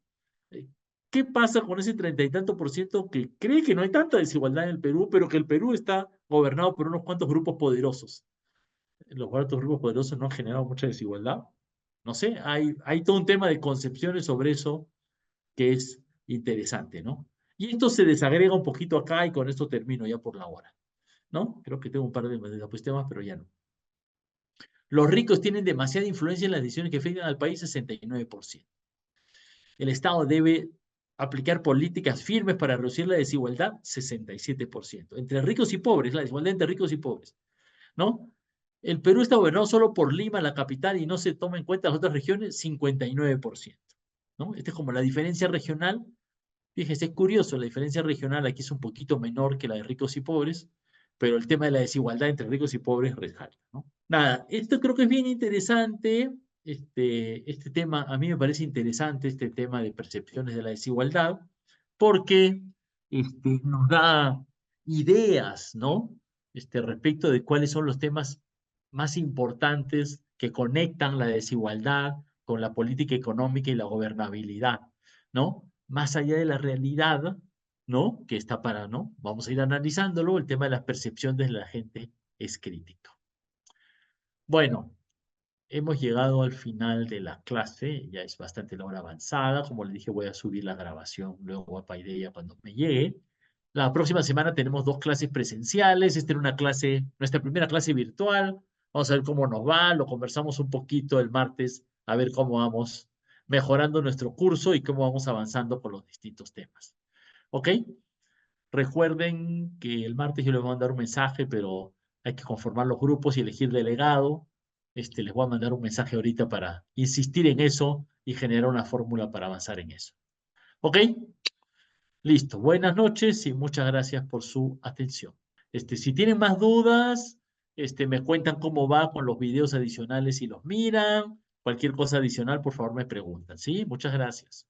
Eh, ¿Qué pasa con ese treinta y tanto por ciento que cree que no hay tanta desigualdad en el Perú, pero que el Perú está gobernado por unos cuantos grupos poderosos? Los cuantos grupos poderosos no han generado mucha desigualdad. No sé, hay todo un tema de concepciones sobre eso que es interesante, ¿no? Y esto se desagrega un poquito acá y con esto termino ya por la hora, ¿no? Creo que tengo un par de temas, pero ya no. Los ricos tienen demasiada influencia en las decisiones que afectan al país, 69%. El Estado debe aplicar políticas firmes para reducir la desigualdad, 67%. Entre ricos y pobres, la desigualdad entre ricos y pobres, ¿no? El Perú está gobernado solo por Lima, la capital, y no se toma en cuenta las otras regiones, 59%, ¿no? Esta es como la diferencia regional. Fíjese, es curioso, la diferencia regional aquí es un poquito menor que la de ricos y pobres, pero el tema de la desigualdad entre ricos y pobres resalta, ¿no? Nada, esto creo que es bien interesante. Este tema, a mí me parece interesante este tema de percepciones de la desigualdad, porque nos da ideas, ¿no? Respecto de cuáles son los temas más importantes que conectan la desigualdad con la política económica y la gobernabilidad, ¿no? Más allá de la realidad, ¿no? Que está para, ¿no? Vamos a ir analizándolo, el tema de las percepciones de la gente es crítico. Bueno, hemos llegado al final de la clase, ya es bastante la hora avanzada, como les dije voy a subir la grabación luego a Paideia cuando me llegue. La próxima semana tenemos 2 clases presenciales, esta era una clase, nuestra primera clase virtual, vamos a ver cómo nos va, lo conversamos un poquito el martes, a ver cómo vamos mejorando nuestro curso y cómo vamos avanzando con los distintos temas. ¿Ok? Recuerden que el martes yo les voy a mandar un mensaje, pero hay que conformar los grupos y elegir delegado. Les voy a mandar un mensaje ahorita para insistir en eso y generar una fórmula para avanzar en eso. ¿Ok? Listo. Buenas noches y muchas gracias por su atención. Si tienen más dudas, me cuentan cómo va con los videos adicionales y los miran. Cualquier cosa adicional, por favor, me preguntan. ¿Sí? Muchas gracias.